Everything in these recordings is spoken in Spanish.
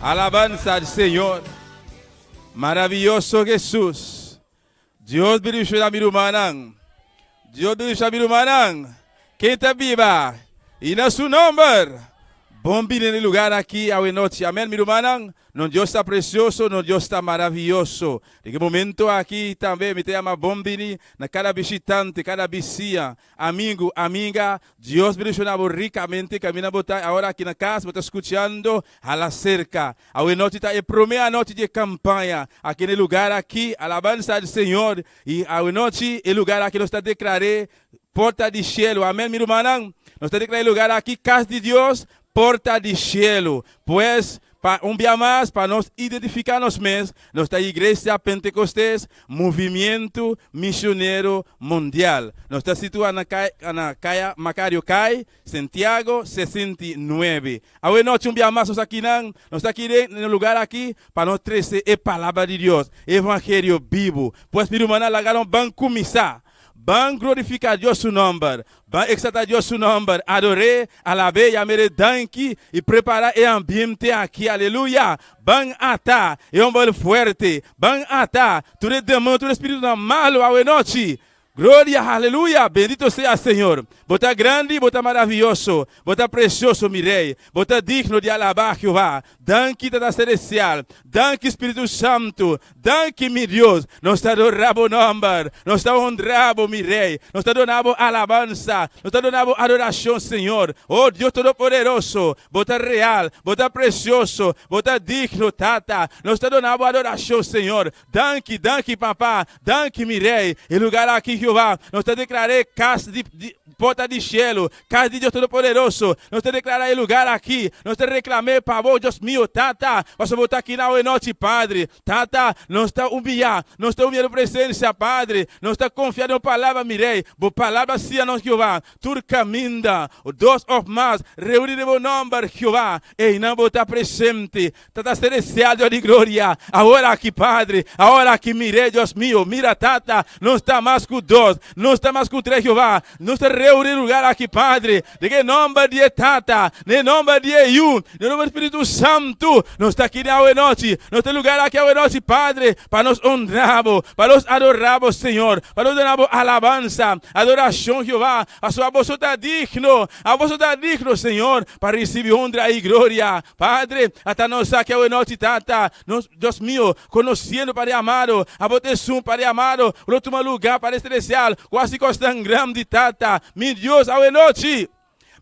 Alabanza al Señor. Maravilloso Jesús. Dios bendice a mi hermana. Dios bendice a mi hermana. Quem está viva. E na seu nome. Bom vir no lugar aqui à noite. Amém, meu irmão? Não Deus está precioso, não Deus está maravilhoso. Naquele momento aqui também me chama bom vir na cada visitante, cada vizinha, amigo, amiga. Deus bendicionava ricamente. Camina botar agora aqui na casa, botar escutando a la cerca. A noite está a primeira noite de campanha aqui no lugar aqui, alabança do Senhor. E a noite, o lugar aqui nós está declarando porta de cielo. Amém, meu irmão? Nós está declarando lugar aqui, casa de Deus. Porta de cielo, pues para dia mais, para nós identificar-nos mesmos, nossa Igreja Pentecostés, Movimento Missioneiro Mundial. Nós está situado na caia Macário Cai, Santiago 69. Hoje noite, dia mais, nós aqui no lugar aqui, para nós trazer a palavra de Deus, Evangelho vivo. Pois, meu irmão, lagaram bem começar. Van glorificar Deus seu nome, van exaltar Deus seu nome, adorar, alabar, amar, danke e preparar o ambiente aqui, aleluia. Van atar, é bom forte, van atar, todo demônio, todo espírito malo, a noite. Glória, aleluia, bendito seja o Senhor. Bota grande, bota maravilhoso, bota precioso, meu rei, bota digno de alabar Jeová. Danke, Tata Celestial, danke, Espírito Santo, danke, meu Deus. Nós está adorando o nome, nós está honrando, meu rei, nós está dando alabança, nós está dando adoração, Senhor. Oh, Deus Todo-Poderoso, bota real, bota precioso, bota digno, Tata. Nós está dando adoração, Senhor. Danke, danke, papá, danke, meu rei. E lugar aqui, Jeová, nós te declarei casa de porta de cielo, casa de Deus Todo-Poderoso. Nós te declarei lugar aqui, nós te reclamei, pavor, Deus meu, Tata. Nós voltar aqui na noite, Padre. Tata, nós está humilhando presença, Padre. Nós está confiando na palavra, mirei. Boa palavra sim, nós, Jeová. Tu caminha, dois ou mais, reunidos no nome, Jeová. E não botar presente. Tata Celestial, Deus de glória. Agora aqui, Padre. Agora aqui, mirei, Deus meu. Mira, Tata, não está mais com dois, não está mais com três, Jeová. Não está reunindo lugar aqui, Padre. De que nome de Tata, de nome de Eu, de nome do Espírito Santo. Nós está aqui na noite. Nós temos lugar aqui na noite, Padre, para nos honrarmos, para nos adorarmos, Senhor, para nos darmos alabança, adoração, Jeová. A sua voz está digno, a voz está digno, Senhor, para receber honra e glória, Padre. Até nós aqui na noite, Tata, Deus meu, conhecendo, Pai amado, a votação, Pai amado, o último lugar, Pai celestial, quase tão grande, Tata, meu Deus, a noite.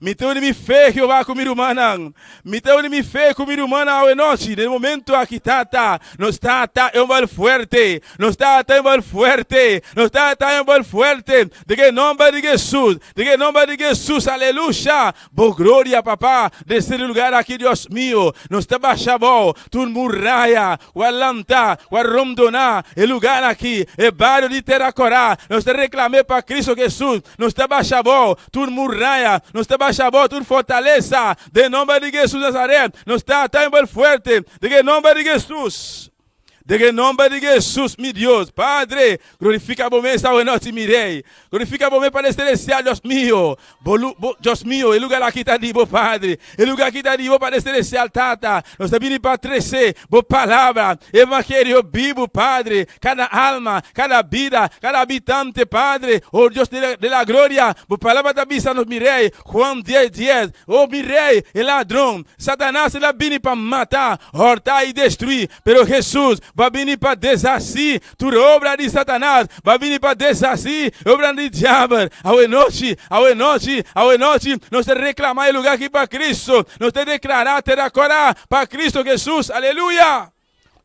Me tenho de me fé, Jeová, com minha irmã. Me tenho de me fé com minha irmã a noite. No momento aqui, Tata, não está em bom forte. Não está em bom forte. Não está em bom forte. De que nome de Jesus. De que nome de Jesus. Aleluia. Boa glória, papá. Desse lugar aqui, Deus meu. Não está baixando. Tu murraia. O alanta. O arromdonar. O lugar aqui. O barrio de Teracorá. Não está reclamando para Cristo Jesus. Não está baixando. Tu murraia. Não está baixando. Tu fortaleza, de nome de Jesus Nazaré, não está tão bem forte, de nome de Jesus. De que nome de Jesus, meu Deus, Padre, glorifica a você esta noite, meu rei. Glorifica a você para celestial, Deus meu. Deus meu, o lugar aqui está vivo, Padre. O lugar aqui está vivo para celestial, Tata. Nós estamos vindo para trazer boa palavra, evangelho vivo, Padre. Cada alma, cada vida, cada habitante, Padre. Oh, Deus de la glória, boa palavra da vista, meu rei. Juan 10:10. Oh, meu rei, o ladrão. Satanás, ele vem para matar, hurtar e destruir. Pero Jesus vai vir para desassi toda obra de Satanás, vai vir para desassi obra de diabo. A noite, nós te reclamar o lugar aqui para Cristo, nós te declarar, te decorar para Cristo Jesus, aleluia.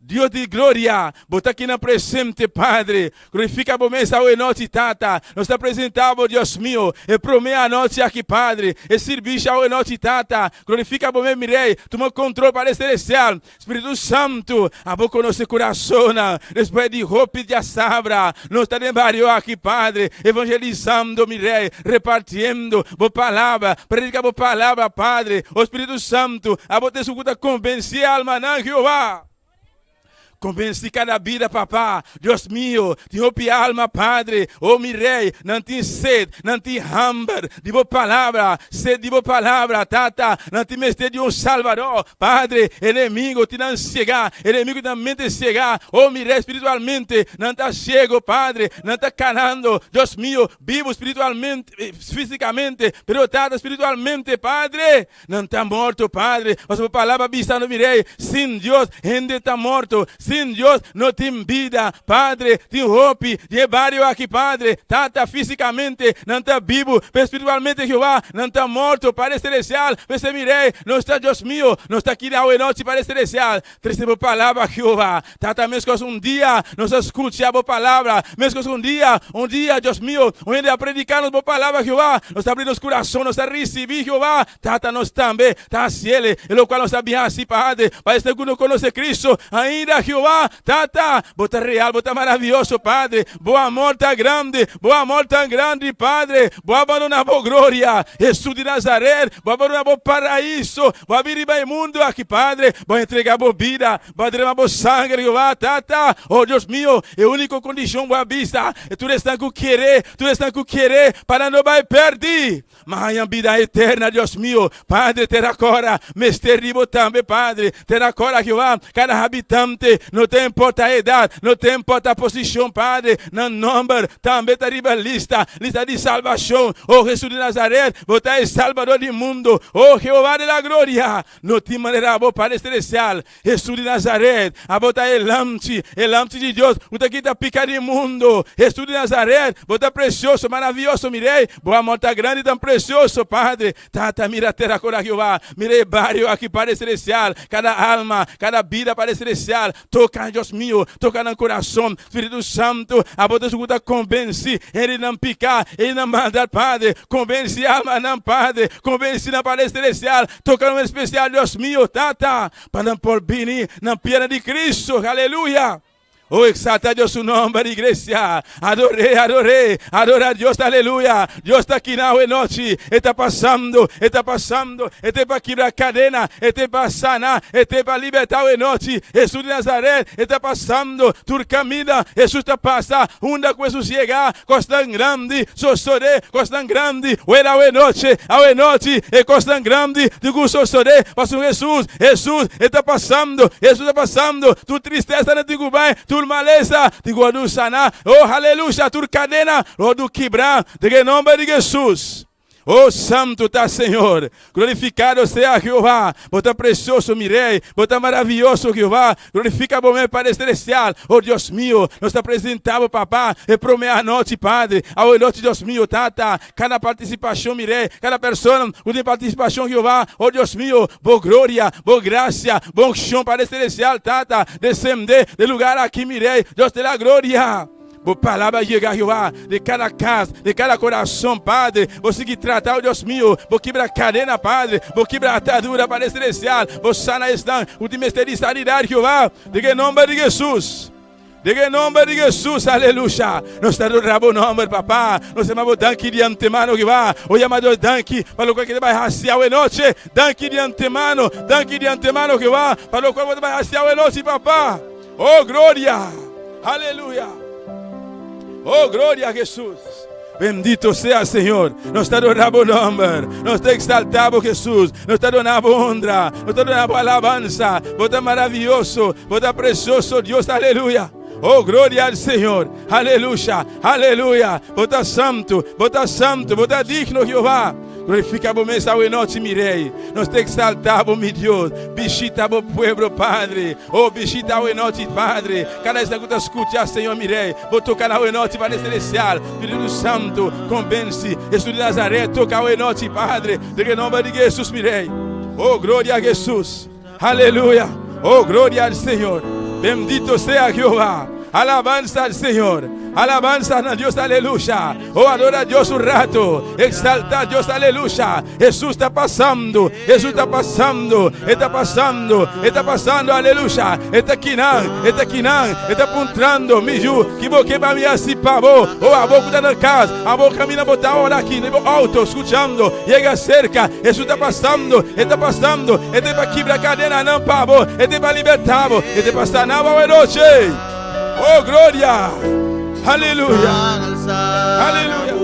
Deus de glória, botar aqui na presente, Padre. Glorifica a você esta noite, Tata. Nós te apresentamos, Deus meu. E promete a noite aqui, Padre. E serviço a noite, Tata. Glorifica a você, meu rei. Toma controle para o celestial. Espírito Santo, a boca do nosso coração. Depois de roupa de sabra. Nós te barrio aqui, Padre. Evangelizando, meu rei. Repartindo boa palavra. Predica boa palavra, Padre. O Espírito Santo, a boca de sua convencer a alma, não, Jeová. convence cada vida, papá. Deus meu, te rompe a alma, Padre. Oh, meu rei, não tem sede, não tem hambre de boa palavra, sede de boa palavra, tata, não tem mestre de Salvador, Padre. Inimigo te não chegar, inimigo te não mente chegar. Oh, meu rei, espiritualmente, não está chego, Padre, não está canando. Deus meu, vivo espiritualmente, fisicamente, pero tata espiritualmente, Padre. Não está morto, Padre. Mas a palavra vista no mirei. Sem Deus, ainda está morto. Sem Deus, não tem vida, Padre. Tem hope, de barrio aqui, Padre. Tata fisicamente, não está vivo, espiritualmente, Jeová, não está morto, Padre celestial. Você mirei, não está Deus meu, não está aqui na noite, Padre celestial. Trazemos a palavra, Jeová. Tata, mesmo dia, nós escutamos a palavra. Mesmo um dia, Deus meu, onde a predicar a palavra, Jeová. Nós abrimos o coração, nós recebemos, Jeová. Tata, nós também, está cielo, e o qual nós sabíamos assim, Padre. Para este que não conhece Cristo, ainda, Jeová. Tata, bota real, bota maravilhoso, Padre. Boa amor tão grande, boa amor tão grande, Padre. Boa abandonar boa glória. Jesus de Nazaré, boa abandonar boa paraíso. Boa vir para o mundo aqui, Padre. Boa entregar boa vida, boa derramar boa sangue, Jeová. Tata, oh Deus meu, é a única condição boa vista. Tu estás com querer, para não vai perder. Mas a vida eterna, Deus meu, Padre, terá cora, mesteribo também, Padre. Terá cora, Jeová, cada habitante, não tem importa a idade, não tem importa a posição, Padre. Não número, também está lista de salvação. Oh Jesus de Nazaré, você é Salvador do mundo. Oh Jeová de la glória, não tem maneira boa, Padre celestial. Jesus de Nazaré, a botar el lampe de Deus, você que está picando o mundo. Jesus de Nazaré, você é precioso, maravilhoso, mirei. Boa amor tá grande, tão precioso, Padre. Tata, mira a terra cora, Jeová. Mirei barrio aqui, Padre celestial. Cada alma, cada vida, Padre celestial. Toca, Deus meu, toca no coração. Espírito Santo, a botar sua conta, convence. Ele não picar, ele não mandar, Padre. Convence a alma, não, Padre. Convence na Padre celestial. Toca no especial, Deus meu, Tata. Para não por vir na perna de Cristo. Aleluia. Oh, exalta Deus o nome da igreja. Adorei. Adora a Deus, aleluia. Deus está aqui na noite. Está passando. Está para quebrar cadena. Está para sanar. Está para libertar a noite. Jesus de Nazaré está passando. Tu caminha. Jesus está passando. Onde com Jesus chegar. Costa grande. Sosore. Costa grande. Era a noite. A noite. E costa grande. Digo sosore. Pastor Jesus. Jesus está passando. Jesus está passando. Tu tristeza não digo bem. Tu maleza, digo do sanar, oh aleluia, tu cadena, oh do quebrar, de nome de Jesus. Oh santo tá Senhor, glorificado seja Jeová, bota precioso mirei, bota maravilhoso Jeová, glorifica bom meu Padre celestial. Oh Deus meu, nós apresentamos papá, e pro meia-noite, Padre, ao noite Deus meu, tata, cada participação mirei, cada pessoa, com participação Jeová, oh Deus meu, boa glória, boa graça, bom chão Padre celestial, tata, descender de lugar aqui mirei, Deus te dá glória. Boa palavra chega, Jeová, de cada casa, de cada coração, Padre. Você que tratar, Deus meu, vou quebrar cadena, Padre. Vou quebrar atadura, Padre celestial. Vou sanar esta última sanidade, Jeová. De nome de Jesus. De nome de Jesus, aleluia. Nós te adoramos o nome, papá. Nós chamamos danke de antemano, Jeová. O chamado danke, para o qual você vai raciar a noite. Danke de antemano, Jeová. Para o qual você vai raciar a noite, papá. Oh, glória. Aleluia. Oh, glória a Jesus. Bendito seja, Senhor. Nós te adoramos o nome. Nós te exaltamos, Jesus. Nós te adoramos honra. Nós te adoramos alabança. Você é maravilhoso. Você é precioso, Deus. Aleluia. Oh, glória ao Senhor. Aleluia. Aleluia. Você é santo. Você é digno, Jeová. Glorifica a mesa hoje noite, mirei. Nós te exaltamos, meu Deus. Visita o povo, Padre. Oh, visita hoje noite, Padre. Cada vez que tu escuta, Senhor, mirei. Vou tocar hoje noite, Padre celestial. Espírito Santo, convence. Jesus de Nazaré, toca hoje noite, Padre. De nome de Jesus, mirei. Oh, glória a Jesus. Aleluia. Oh, glória ao Senhor. Bendito seja Jeová. Alabanza al Senhor. Alabanza a Dios, aleluya. Oh, adora a Dios un rato. Exalta a Dios, aleluya. Jesús está pasando. Jesús está pasando. Está pasando. Está pasando, aleluya. Está quinando. Está puntrando. Miju. Que boque para mim assim, pavô. Oh, a boca está na casa. A boca caminha botar hora aqui. Nível alto, escutando. Chega cerca. Jesus está passando. Está passando. Ele para quebrar a cadena, não, pavô. Ele para libertar. Ele para sanar a noite. Oh, glória. Aleluya, aleluya.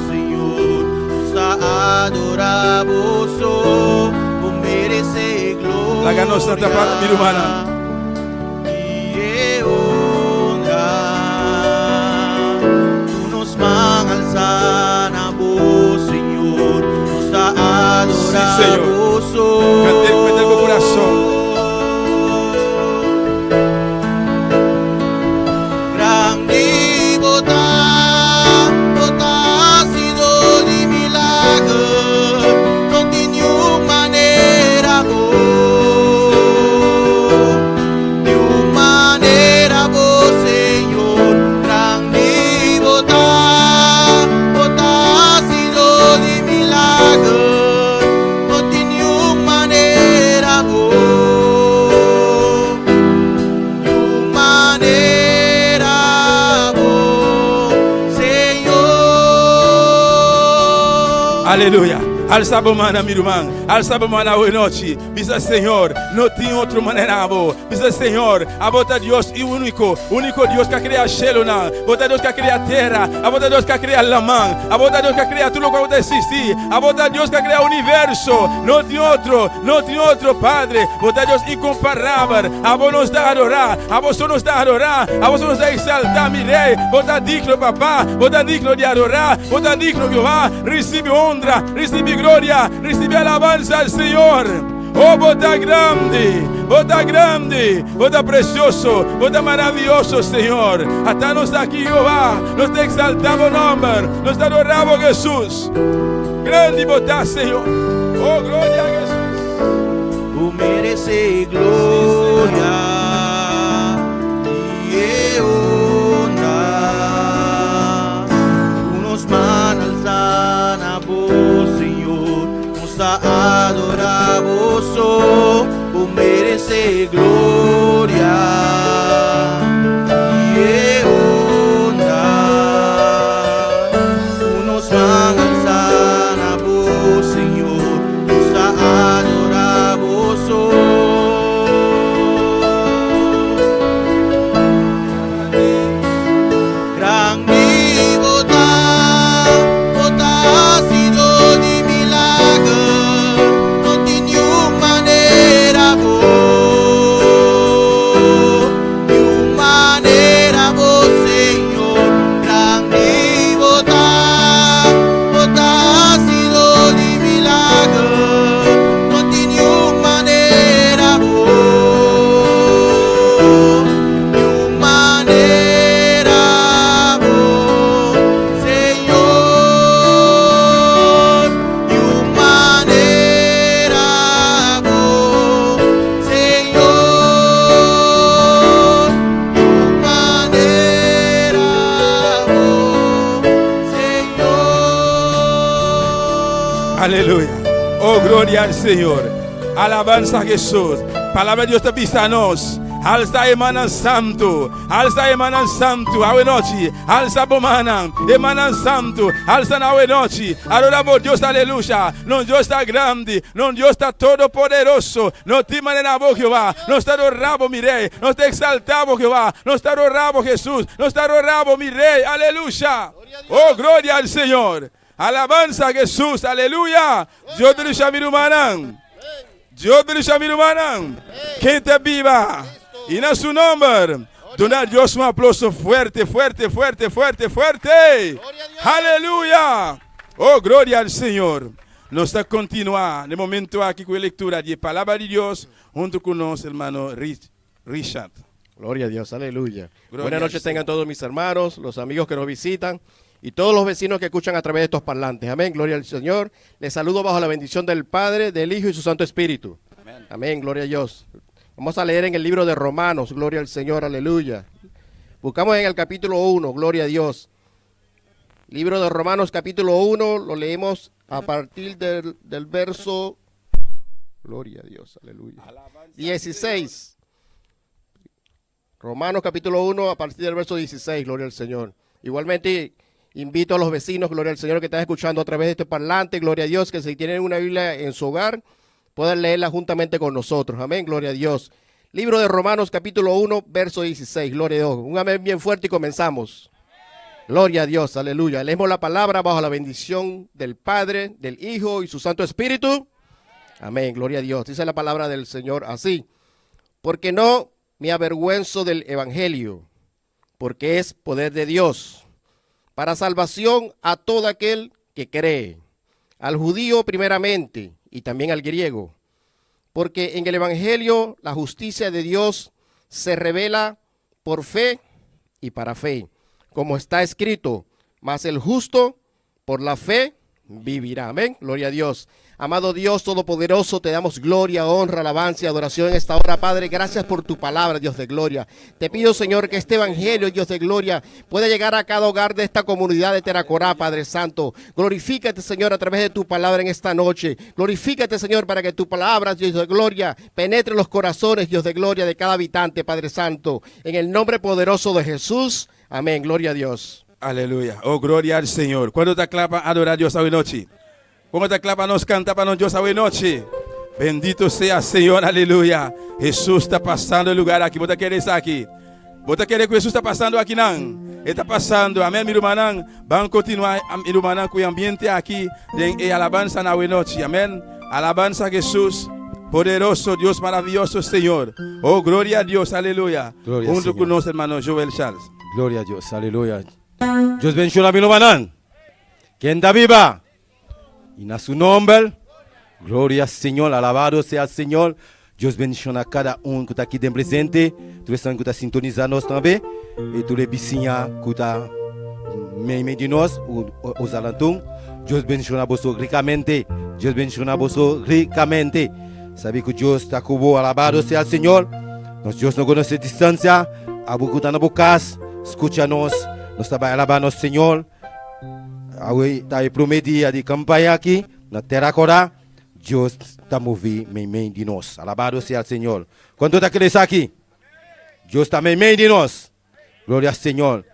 Señor, nos adoramos, merece gloria. La ganó Santa Paz, mi hermana. Y honra, tú nos alzamos, Señor, nos adoramos. Sí, Señor. Cante el corazón. Aleluia. Alça a bomana, meu irmão. Alça a bomana hoje noite. Bisa Senhor, não tem outra maneira, abo. Bisa Senhor, a bota Deus é o único Deus que cria cielo, não. Bota Deus que cria terra, a bota Deus que cria la mão, a bota Deus que cria tudo o que existe, a bota Deus que cria o universo. Não tem outro, Padre. Bota Deus incomparável. A vos nos dá adorar, a vos nos dá adorar, a vos nos dá exaltar, meu rei. Bota digno, papá, bota digno de adorar, bota digno, Jeová. Recebe honra, recebe glória, recebe alabanza al Senhor. Oh, bota grande, bota precioso, bota maravilhoso, Senhor. Até nós aqui, Jeová, nós te exaltamos o nome, nós te adoramos, Jesus. Grande bota, Senhor. Oh, glória a Jesus. Tu merece glória e honra. Tu nos alzamos, Senhor, nos adoramos, tu merece glória e honra. Tu nos alzamos, Senhor, nos adoramos. Grande bota sido de milagre, não tem nenhuma maneira boa, Senhor. Grande bota sido de milagre, não tem nenhuma maneira boa, nenhuma maneira boa, Senhor, nenhuma maneira boa, Senhor, nenhuma maneira boa, Senhor. Aleluia. Oh, glória ao Senhor. Alabanza a Jesus. Palavra de Deus está vista a nós. Alza emanan santo. Alza emanan santo. Awe noite. Alza bomana. Emanan santo. Alza na awe noite. Adoramos Deus, aleluia. Não Deus está grande. Não Deus está todo poderoso. Não te maneira boa, Jeová. Não está adoramos, mi rei. Não te exaltamos, Jeová. Não está adoramos, Jesus. Não está adoramos, mi rei. Aleluia. Oh, glória ao Senhor. Alabanza a Jesus. Aleluia. Dios te lucha, mi hermana. Dios te lucha, mi hermana. Quem te viva. Y en su nombre, donar a Dios un aplauso fuerte, fuerte, fuerte, fuerte, fuerte. Aleluya. Oh, gloria al Señor. Nos a continuar de momento aquí con la lectura de palabra de Dios junto con nuestro hermano Richard. Gloria a Dios, aleluya. Gloria Buenas noches al Señor. tengan todos mis hermanos, los amigos que nos visitan y todos los vecinos que escuchan a través de estos parlantes. Amén, gloria al Señor. Les saludo bajo la bendición del Padre, del Hijo y su Santo Espíritu. Amén, gloria a Dios. Vamos a leer en el libro de Romanos, gloria al Señor, aleluya. Buscamos en el capítulo 1, gloria a Dios. Libro de Romanos capítulo 1, lo leemos a partir del verso, gloria a Dios, aleluya, 16. Romanos capítulo 1 a partir del verso 16, gloria al Señor. Igualmente invito a los vecinos, gloria al Señor, que están escuchando a través de este parlante, gloria a Dios, que si tienen una Biblia en su hogar, pueden leerla juntamente con nosotros. Amén, gloria a Dios. Libro de Romanos capítulo 1, verso 16, gloria a Dios. Un amén bien fuerte y comenzamos. Gloria a Dios, aleluya. Leemos la palabra bajo la bendición del Padre, del Hijo y su Santo Espíritu. Amén, gloria a Dios. Dice la palabra del Señor así. Porque no me avergüenzo del Evangelio, porque es poder de Dios, para salvación a todo aquel que cree, al judío primeramente y también al griego. Porque en el Evangelio la justicia de Dios se revela por fe y para fe, como está escrito, mas el justo por la fe vivirá. Amén, gloria a Dios. Amado Dios Todopoderoso, te damos gloria, honra, alabanza y adoración en esta hora, Padre. Gracias por tu palabra, Dios de gloria. Te pido, Señor, que este evangelio, Dios de gloria, pueda llegar a cada hogar de esta comunidad de Teracorá, Padre Santo. Glorifícate, Señor, a través de tu palabra en esta noche. Glorifícate, Señor, para que tu palabra, Dios de gloria, penetre los corazones, Dios de gloria, de cada habitante, Padre Santo. En el nombre poderoso de Jesús. Amén. Gloria a Dios. Aleluya. Oh, gloria al Señor. ¿Cuándo te aclapa adorar a Dios hoy noche? ¿Cuándo te aclapa nos canta para Dios hoy noche? Bendito sea Señor, aleluya. Jesús está pasando el lugar aquí. ¿Vos te quieres aquí? ¿Vos te quieres que Jesús está pasando aquí? Él está pasando. Amén, mi hermano. Van a continuar, mi hermano, con el ambiente aquí de alabanza en hoy noche. Amén. Alabanza a Jesús. Poderoso, Dios maravilloso, Señor. Oh, gloria a Dios, aleluya. Gloria Junto Señor. con nosotros, hermano Joel Charles. Gloria a Dios, aleluya. Dios bendiga a mi hermano. Quien está viva. Y en su nombre, gloria al Señor, alabado sea el Señor. Dios bendiga a cada uno que está aquí presente. Todos que están sintonizados también. Y todos los vecinos que están de nosotros, os alantón. Dios bendiga a vosotros ricamente. Dios bendiga a vosotros ricamente. Sabe que Dios está con vos, alabado sea el Señor. Dios no conoce distancia. A vos que están en la casa, escúchanos. Nos está alabando al Señor. Hoy está prometido de campaña aquí, en Teracorá. Dios está moviendo de nosotros. Alabado sea el Señor. ¿Cuánto te crees aquí? Dios está moviendo de nosotros. Gloria al Señor.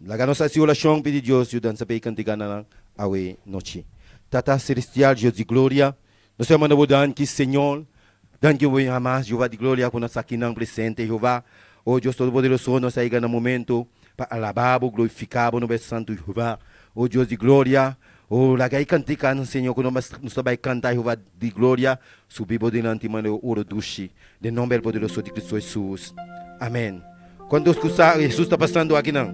La ganosa si oración pide Dios, yo danza para cantar hoy noche. Tata celestial, Dios de gloria. Nos amamos danke, Señor. Danke voy jamás, Jehová de gloria, cuando está aquí presente, Jehová. Oh Dios Todo-Poderoso, nos ha llegado el momento para alabar, glorificar, no nombre santo Jehová. Oh Dios de gloria, oh la que hay cantica, Señor, cuando nos va a cantar Jehová de gloria, subimos delante de oro dulce, de nombre poderoso de Cristo Jesús. Amén. Cuando Jesús está pasando aquí, ¿no?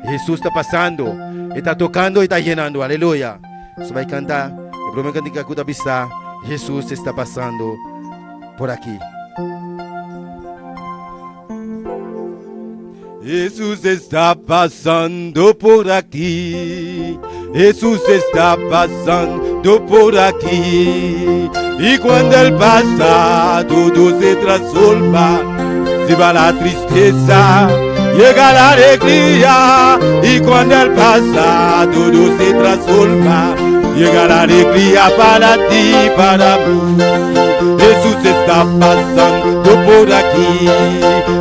Jesús está pasando, está tocando y está llenando, aleluya. Se va a cantar, el primer cantica que está vista, Jesús está pasando por aquí. Jesús está pasando por aquí. Jesús está pasando por aquí. Y cuando Él pasa, todo se transforma. Se va la tristeza, llega la alegría. Y cuando Él pasa, todo se transforma. Llega la alegría para ti, para mí. Jesús está pasando por aquí.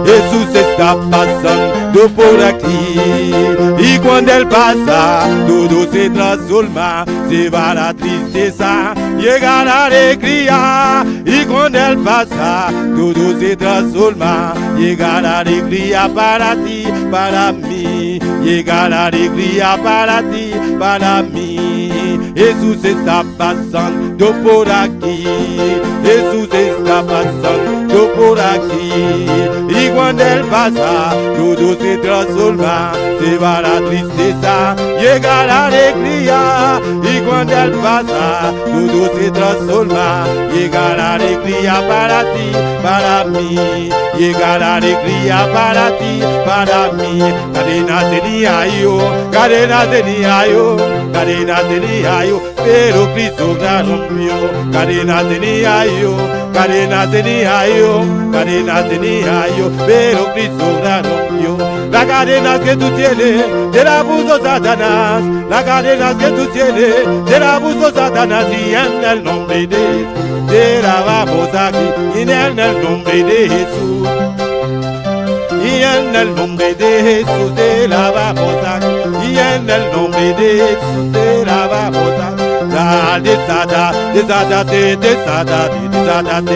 Jesús está pasando por aquí. Y cuando Él pasa, todo se transforma. Se va la tristeza, llega la alegría. Y cuando Él pasa, todo se transforma. Llega la alegría para ti, para mí. Llega la alegría para ti, para mí. Jesús está pasando por aquí. Jesús está pasando por aquí. Y cuando Él pasa, todo se transforma. Se va la tristeza, llega la alegría. Y cuando Él pasa, todo se transforma. Llega la alegría para ti, para mí. Llega la alegría para ti, para mí. Cadenas tenía yo, cadenas tenía yo, cadenas tenía yo, pero Cristo la rompió. Cadenas tenía yo, cadenas tenía yo, cadenas tenía yo, pero Cristo la rompió. las cadenas que tú tienes, del abuso Satanás, las cadenas que tú tienes, del abuso Satanás, y en el nombre de Jesús, te la vamos aquí, y en el nombre de Jesús. Y en el nombre de Jesús te la vamos a, y en el nombre de Jesús te la vamos a. Desátate, desátate, desátate, desátate,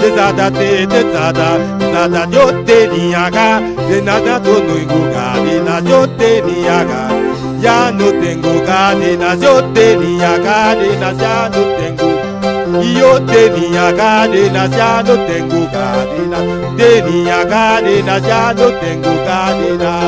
desátate, desátate, desátate. Yo tenía acá, de nada tú no tengo cadena, yo tenía acá, ya no tengo cadenas, yo tenía cadenas, ya no tengo. Y yo tenía cadenas, ya no tengo cadenas. Tenía cadenas, ya no tengo cadenas.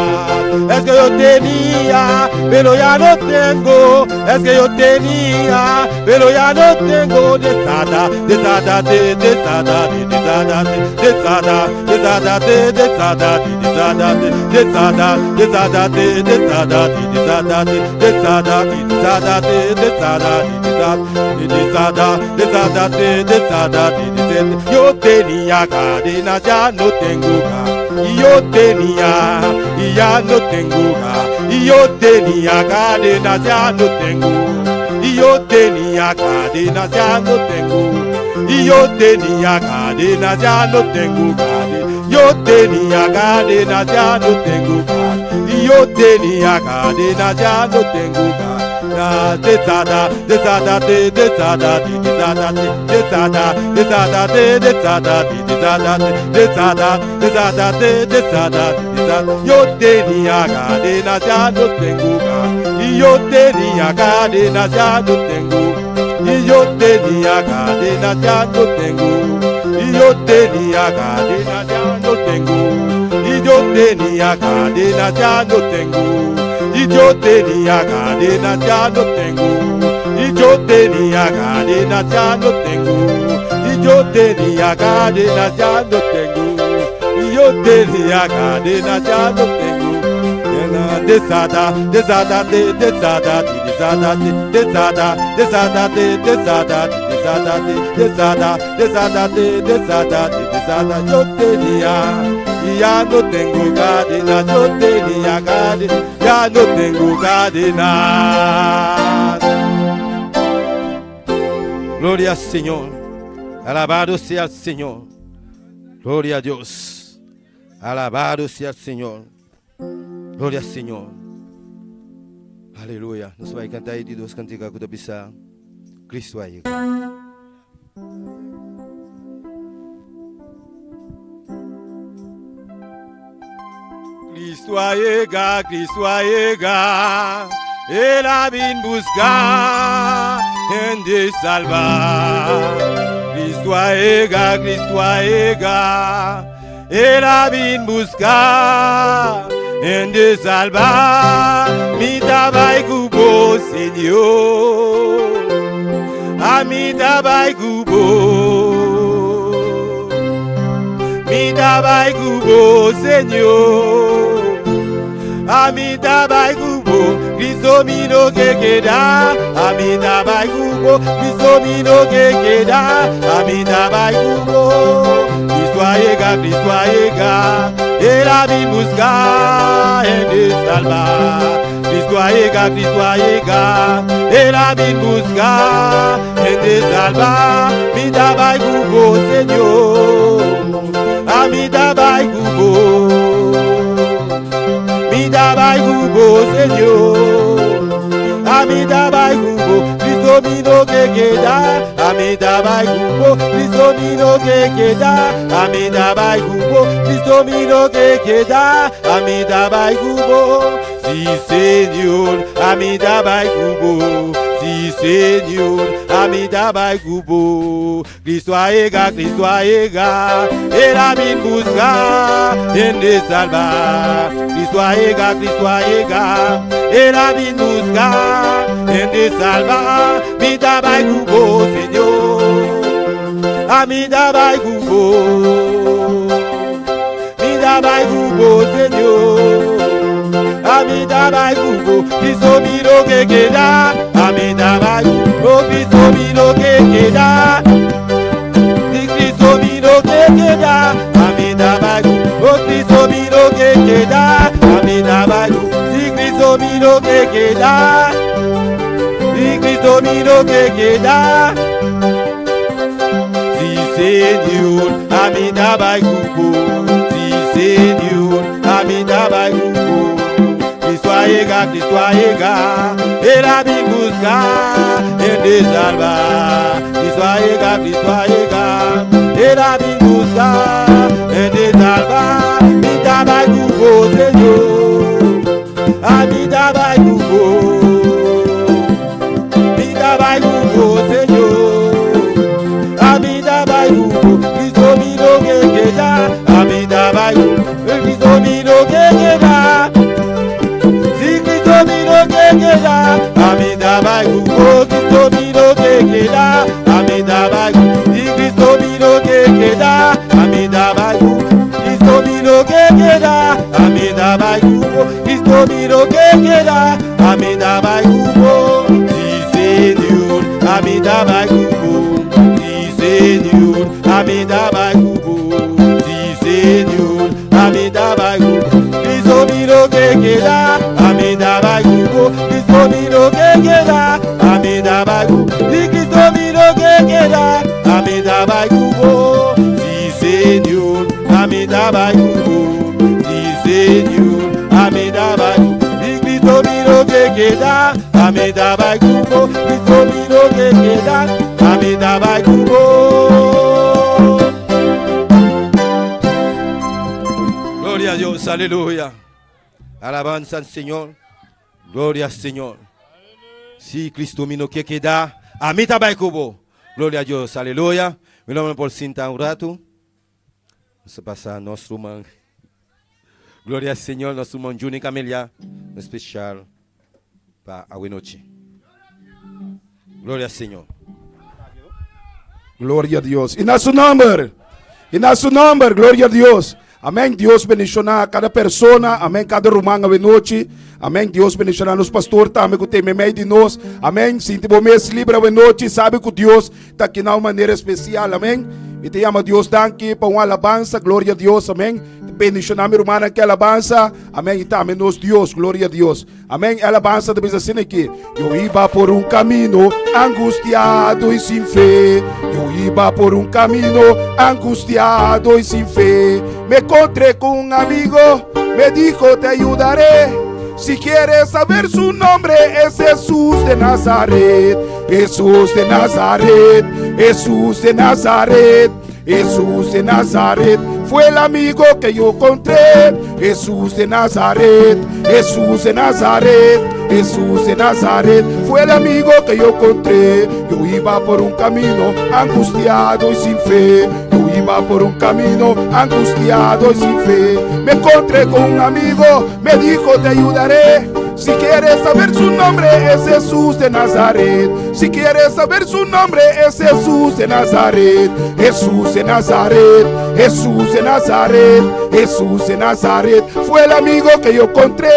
Es que yo tenía, pero ya no tengo. Es que yo tenía, pero ya no tengo. Desata, desátate, desátate, desátate, desata, desátate, desátate, desátate, desata, desátate, desátate, desátate, desátate, desátate, desátate, desátate, desátate, desátate, desátate. Yo tenía cadenas, ya no tengo cadenas. Y yo tenía, y ya no tengo cadenas. Y yo tenía cadenas, ya no tengo. Y yo tenía cadenas, ya no tengo. Y yo tenía cadenas, ya no tengo cadenas. Yo tenía cadenas, ya no tengo cadenas. Y yo tenía cadenas, ya no tengo cadenas. Desata, desátate, desátate, desátate, desata, desátate, desátate, desátate, desata, desátate, desátate, desátate. Yo tenía cadenas, ya no tengo cadenas. Y yo tenía cadenas, ya no tengo. Y yo tenía cadenas, ya no tengo. Y yo tenía cadenas, ya no tengo. Y yo tenía cadenas, ya no tengo. Y yo tenía cadenas, ya no tengo. Y yo tenía cadenas, ya no tengo. Y yo tenía cadenas, ya no tengo. Y yo tenía cadenas, ya no tengo. Desata, desátate, desátate, desátate, desata, desátate, desátate, desátate, desata, desátate, desátate, desátate. Yo tenía y ya no tengo cadenas, yo tenía cadenas, ya no tengo cadenas. Gloria al Señor, alabado sea el Señor, gloria a Dios, alabado sea el Señor, gloria al Señor, aleluia. Nós vamos cantar aí de duas cantigas que eu bisa Cristo aí. Cristo llega, Él ha vin buscar en de salvar. Cristo llega, Él ha vin buscar en de salvar. Mi tabai cubo, Señor, a mi tabai cubo. Mi tabai cubo, Señor, a mi tabai cubo, Cristo mino que queda, a mi tabai cubo, Cristo mino que queda, a mi tabai cubo. Cristo llega, Él ha vin buscar en de salvar. Cristo llega, Él ha vin buscar en de salvar. Mi tabai cubo, Señor, a mi tabai cubo, mi tabai cubo, Señor, a mi tabai cubo, Cristo mino que queda, a mi tabai cubo, Cristo mino que queda, a mi tabai cubo, Cristo mino que queda, a mi tabai cubo. Sí, Señor, a mi tabai cubo. Sí, Señor, a mi tabai cubo. Cristo llega, Él ha vin buscar en de salvar. Cristo llega, Él ha vin buscar en de salvar. Mi tabai cubo, Señor, a mi tabai cubo. Mi tabai cubo, Señor, a mi tabai cubo. Cristo miro que queda, a mi tabai cubo. Cristo miro que queda, y Cristo miro que queda, a mi tabai cubo. Cristo miro que queda. Cristo mío que queda. Y Cristo mío que queda. Sí, Señor, a mí daba cubo. Sí, Señor, a mí daba cubo. Cristo ha llegado, Él ha venido buscar, Él te salva. Cristo ha llegado, Él ha venido buscar, Él te salva. Mi daba cubo, Señor, a mí daba cubo. Mi daba cubo, Señor, a mí daba cubo. Cristo mío que queda, a mí daba cubo. Cristo mío que queda. A mí daba cubo, Cristo mío que queda. A mí daba cubo, y Cristo mío que queda. A mí daba cubo, Cristo mío que queda. A mí daba cubo, Cristo mío que queda. A mí daba cubo, sí Señor. A mí daba cubo, sí Señor. A mí daba cubo, sí Señor. A mí daba cubo, Cristo mío que queda. A mí daba cubo, Cristo mío que queda. A mí daba cubo, y Cristo mío que queda. A mí daba cubo, sí Señor. A mí daba cubo, sí Señor. A mí daba cubo, y Cristo mío que queda. A mí daba cubo, Cristo mío que queda. A mí daba cubo. Gloria a Dios, aleluya. Alabanza al Señor. Gloria al Señor. Sí, Cristo mío que queda. A mí también cubo. Gloria a Dios, aleluya. Mi nombre es por Cinta un rato. Vamos a pasar a nuestro hermano. Gloria al Señor, nuestro hermano Juni Camelia. Especial para hoy noche. Gloria al Señor. Glória a Deus. E na seu nome, glória a Deus. Amém. Deus bendicionar cada pessoa. Amém. Cada irmão a noite. Amém. Deus bendicionar nos pastores também que tem meio de nós. Amém. Sinta o mês livre a noite. Sabe que Deus está aqui de uma maneira especial. Amém. E te amo Deus danke para uma alabança. Glória a Deus. Amém. Bendicionar minha irmã que alabança. Amém. E também nos Deus. Glória a Deus. Amém. Alabança diz assim aqui. Eu ia por caminho angustiado e sem fé. Eu ia por caminho angustiado e sem fé. Me encontré con un amigo, me dijo te ayudaré. Si quieres saber su nombre es Jesús de Nazaret. Jesús de Nazaret, Jesús de Nazaret. Jesús de Nazaret fue el amigo que yo encontré. Jesús de Nazaret, Jesús de Nazaret. Jesús de Nazaret fue el amigo que yo encontré. Yo iba por un camino angustiado y sin fe. Yo iba por un camino angustiado y sin fe. Me encontré con un amigo, me dijo te ayudaré. Si quieres saber su nombre es Jesús de Nazaret. Si quieres saber su nombre es Jesús de Nazaret. Jesús de Nazaret, Jesús de Nazaret. Jesús de Nazaret fue el amigo que yo encontré.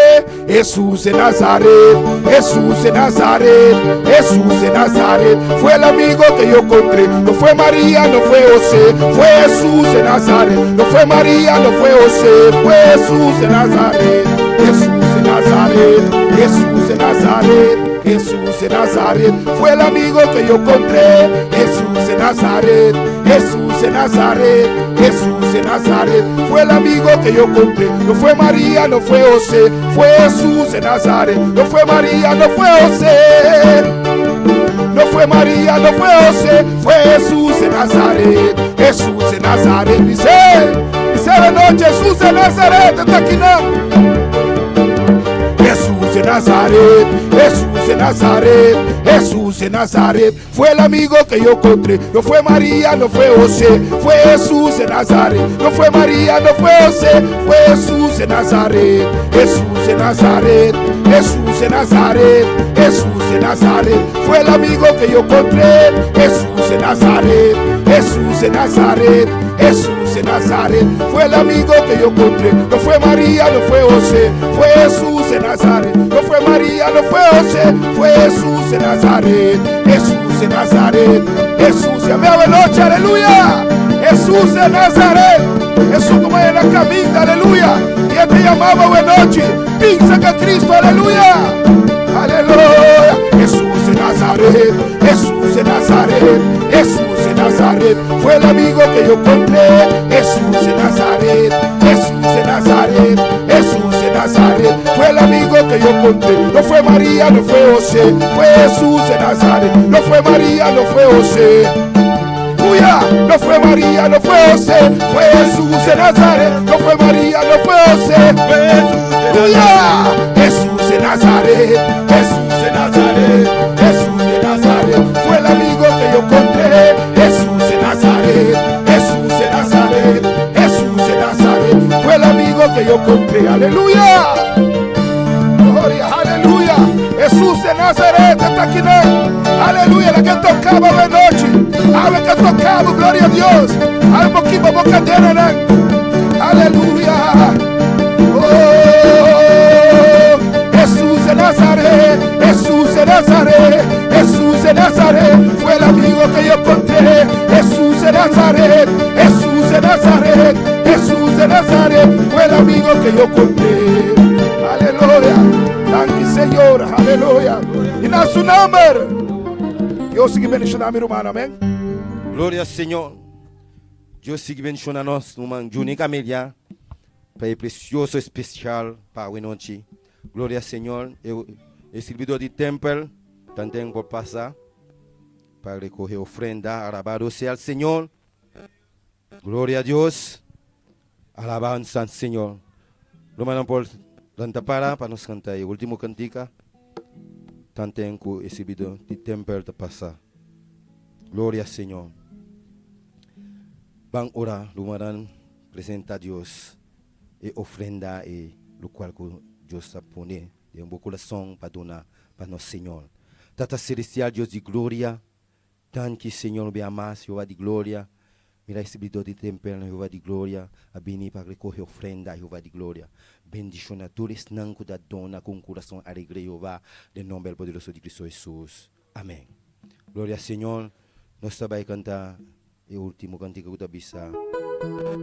Jesús de Nazaret, Jesús de Nazaret. Jesús de Nazaret fue el amigo que yo encontré. No fue María, no fue José, fue Jesús de Nazaret. No fue María, no fue José, fue Jesús de Nazaret. Jesús de Nazaret, Jesús de Nazaret, Jesús de Nazaret fue el amigo que yo encontré. Jesús de Nazaret, Jesús de Nazaret, Jesús de Nazaret fue el amigo que yo encontré. No fue María, no fue José, fue Jesús de Nazaret. No fue María, no fue José, no fue María, no fue José, fue Jesús de Nazaret. Jesús de Nazaret dice la noche, Jesús de Nazaret está aquí no. Jesús de Nazaret, Jesús de Nazaret, Jesús de Nazaret fue el amigo que yo encontré. No fue María, no fue José, fue Jesús de Nazaret. No fue María, no fue José, fue Jesús de Nazaret. Jesús de Nazaret, Jesús de Nazaret, Jesús de Nazaret fue el amigo que yo encontré. Jesús de Nazaret, Jesús de Nazaret, Jesús de Nazaret fue el amigo que yo encontré. No fue María, no fue José, fue Jesús de Nazaret. No fue María, no fue José, fue Jesús de Nazaret. Jesús de Nazaret, Jesús de noche, aleluya. Jesús de Nazaret, Jesús como en la camita, aleluya. Y nadie te llamaba buena noche. Piensa que Cristo, aleluya. Aleluya. Jesús de Nazaret, Jesús de Nazaret, Jesús de Nazaret. Fue el amigo que yo encontré. Jesús de Nazaret, Jesús de Nazaret, Jesús de Nazaret. Fue el amigo que yo encontré. No fue María, no fue José, fue Jesús de Nazaret. No fue María, no fue José. No fue María, no fue José, fue Jesús de Nazaret. No fue María, no fue José, fue Jesús de Nazaret. Jesús de Nazaret, Jesús de Nazaret. Fue el amigo que yo encontré. Jesús de Nazaret, Jesús de Nazaret, Jesús de Nazaret. Fue el amigo que yo encontré. Aleluya. Gloria, aleluya. Jesús de Nazaret está aquí, ¿no? Aleluya, la que tocaba de noche. A ver que tocaba, gloria a Dios. A ver poquito boca tienen. Aleluya. Oh, Jesús de Nazaret, Jesús de Nazaret, Jesús de Nazaret. Fue el amigo que yo encontré. Jesús de Nazaret, Jesús de Nazaret, Jesús de Nazaret. Fue el amigo que yo encontré. Aleluya. Gracias, Señor. Aleluya. Y en su nombre. Dios sigue bendicionando a mi hermano, amén. Gloria al Señor. Dios sigue bendicionando a nós numa única media para precioso especial para a noite. Glória ao Senhor. Eu, servidor de templo, também vou passar para recolher ofrenda. Alabado seja o Senhor. Glória a Deus. Alabança ao Senhor. Romano por tanta para nos cantar o último cantica. Também com o servidor de templo de passar. Glória ao Senhor. Vamos orar, lumaran, presenta a Deus e ofrenda e o qual Deus está pondo em um coração para donar para nosso Senhor. Tata celestial, Deus de glória, tanto que Senhor me amas, Jeová de glória, mira servidor de templo, Jeová de glória, a venir para recolher ofrenda, Jeová de glória. Bendición a todos não que dona com coração alegre, Jeová, em nome poderoso de Cristo Jesus. Amém. Glória ao Senhor. Nós também cantar o último cantigo da bisa,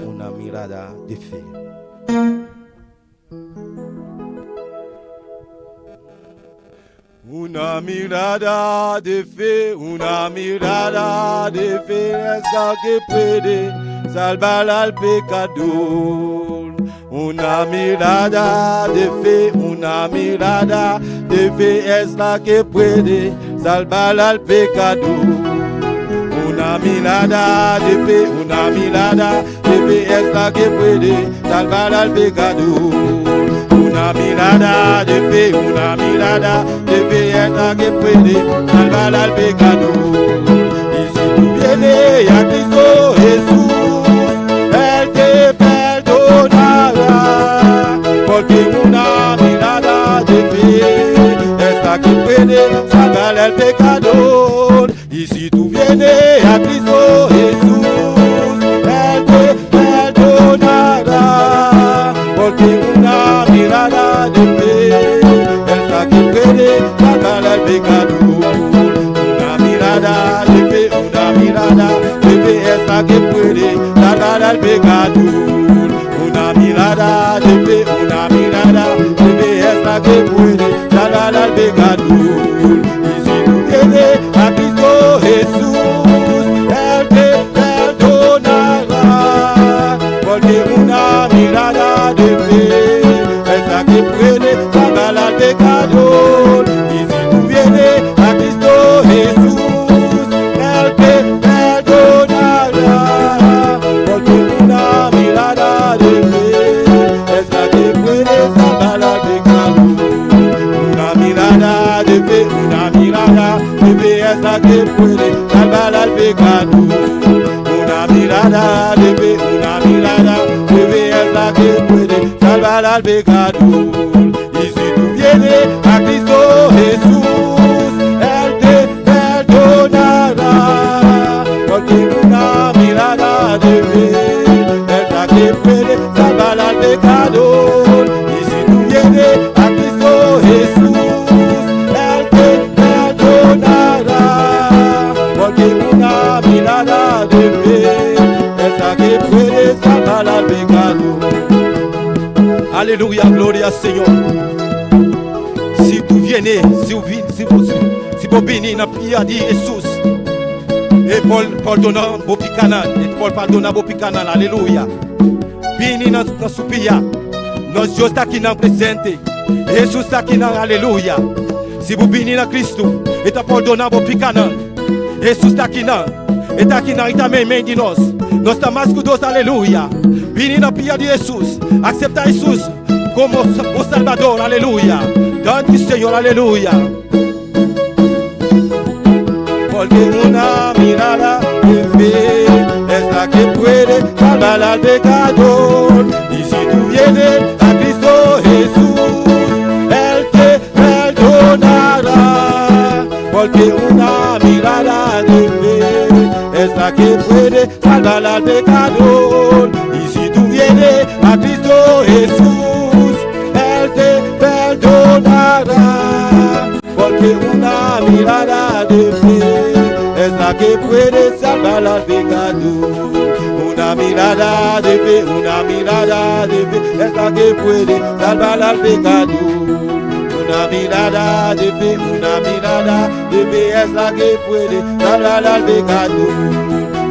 uma mirada de fé. Una mirada de fe, una mirada de fe es la que puede salvar al pecador. Una mirada de fe, una mirada de fe es la que puede salvar al pecador. Una mirada de fe, una mirada de fe es la que puede salvar al pecador. Una mirada de fe, una mirada de fe es la que puede salvar al pecador. Y si tú vienes a Cristo Jesús, Él te perdonará, porque una mirada de fe es la que puede salvar al pecador. Y si tú vienes a Cristo Jesús, Él te perdonará, porque una mirada de fe es la que puede salvar al pecador. Una mirada de fe, una mirada de fe es la que puede salvar al pecador. Una mirada de fe, una mirada de fe es la que puede salvar al pecador. Y si tú vienes a Cristo Jesús, Él te perdonará, porque una mirada de fe es la que puede salvar al pecador. Y si tú vienes a Cristo Jesús, Él te perdonará, porque una mirada de fe es la que puede salvar al pecador. Una mirada de fe, una mirada de fe es la que puede salvar al pecador. Una mirada de fe, una mirada de fe es la que puede salvar al pecador. Y si tú vienes a Cristo Jesús, Él te perdonará, porque una mirada de fe es la que puede salvar al pecador. Y si tú vienes a Cristo Jesús, Él te perdonará, porque una mirada de fe es la que puede salvar al pecador. Aleluya. Alléluia, gloria al Señor. Si tú vienes, si vous bénis dans la prière de Jésus, et Paul pardonne vos picanan, et Paul pardonne vos picanan, alléluia. Bénis dans la prière, notre Dieu está aqui dans presente, Jésus está aqui dans alléluia. Si vous bénis dans Christ, et tu pardonnes vos picanan, Jésus está aqui dans, et aqui dans, et ta main de nous, nós estamos mais cuidados, alléluia. Bénis dans la prière de Jésus, accepta Jésus como o Salvador, aleluya. Dante Señor, aleluya. Porque una mirada de fe es la que puede salvar al pecador. Y si tú vienes a Cristo Jesús, Él te perdonará. Porque una mirada de fe es la que puede salvar al pecador. Y si tú vienes a Cristo Jesús, Él te perdonará. Porque una mirada de fe es la que puede salvar al pecador. Una mirada de fe, una mirada de fe es la que puede salvar al pecador. Una mirada de fe, una mirada de fe es la que puede salvar al pecador.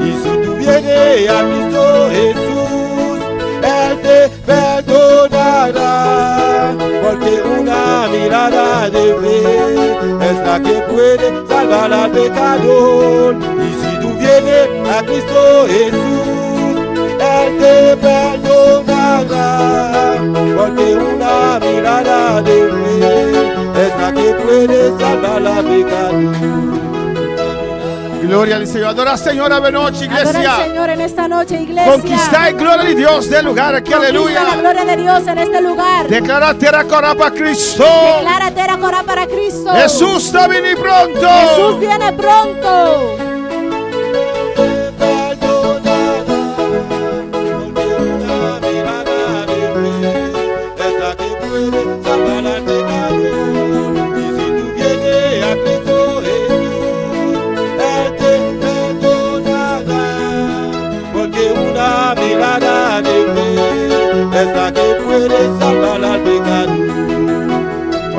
Y si tú vienes a Cristo Jesús, Él te perdonará. Porque una mirada de fe es la que puede salvar al pecador. Y si tú vienes a Cristo Jesús, Él te perdonará. Porque una mirada de fe es la que puede salvar al pecador. Gloria al Señor. Adora al Señor a noche, Adora al iglesia. Señor en esta noche, iglesia. Conquistar gloria de Dios del lugar aquí, Conquista la aleluya. gloria de Dios en este lugar. Declara terra corá para Cristo. Declara terra corá para Cristo. Jesús está viniendo pronto. Jesús viene pronto. Es la que puede salvar al pecador.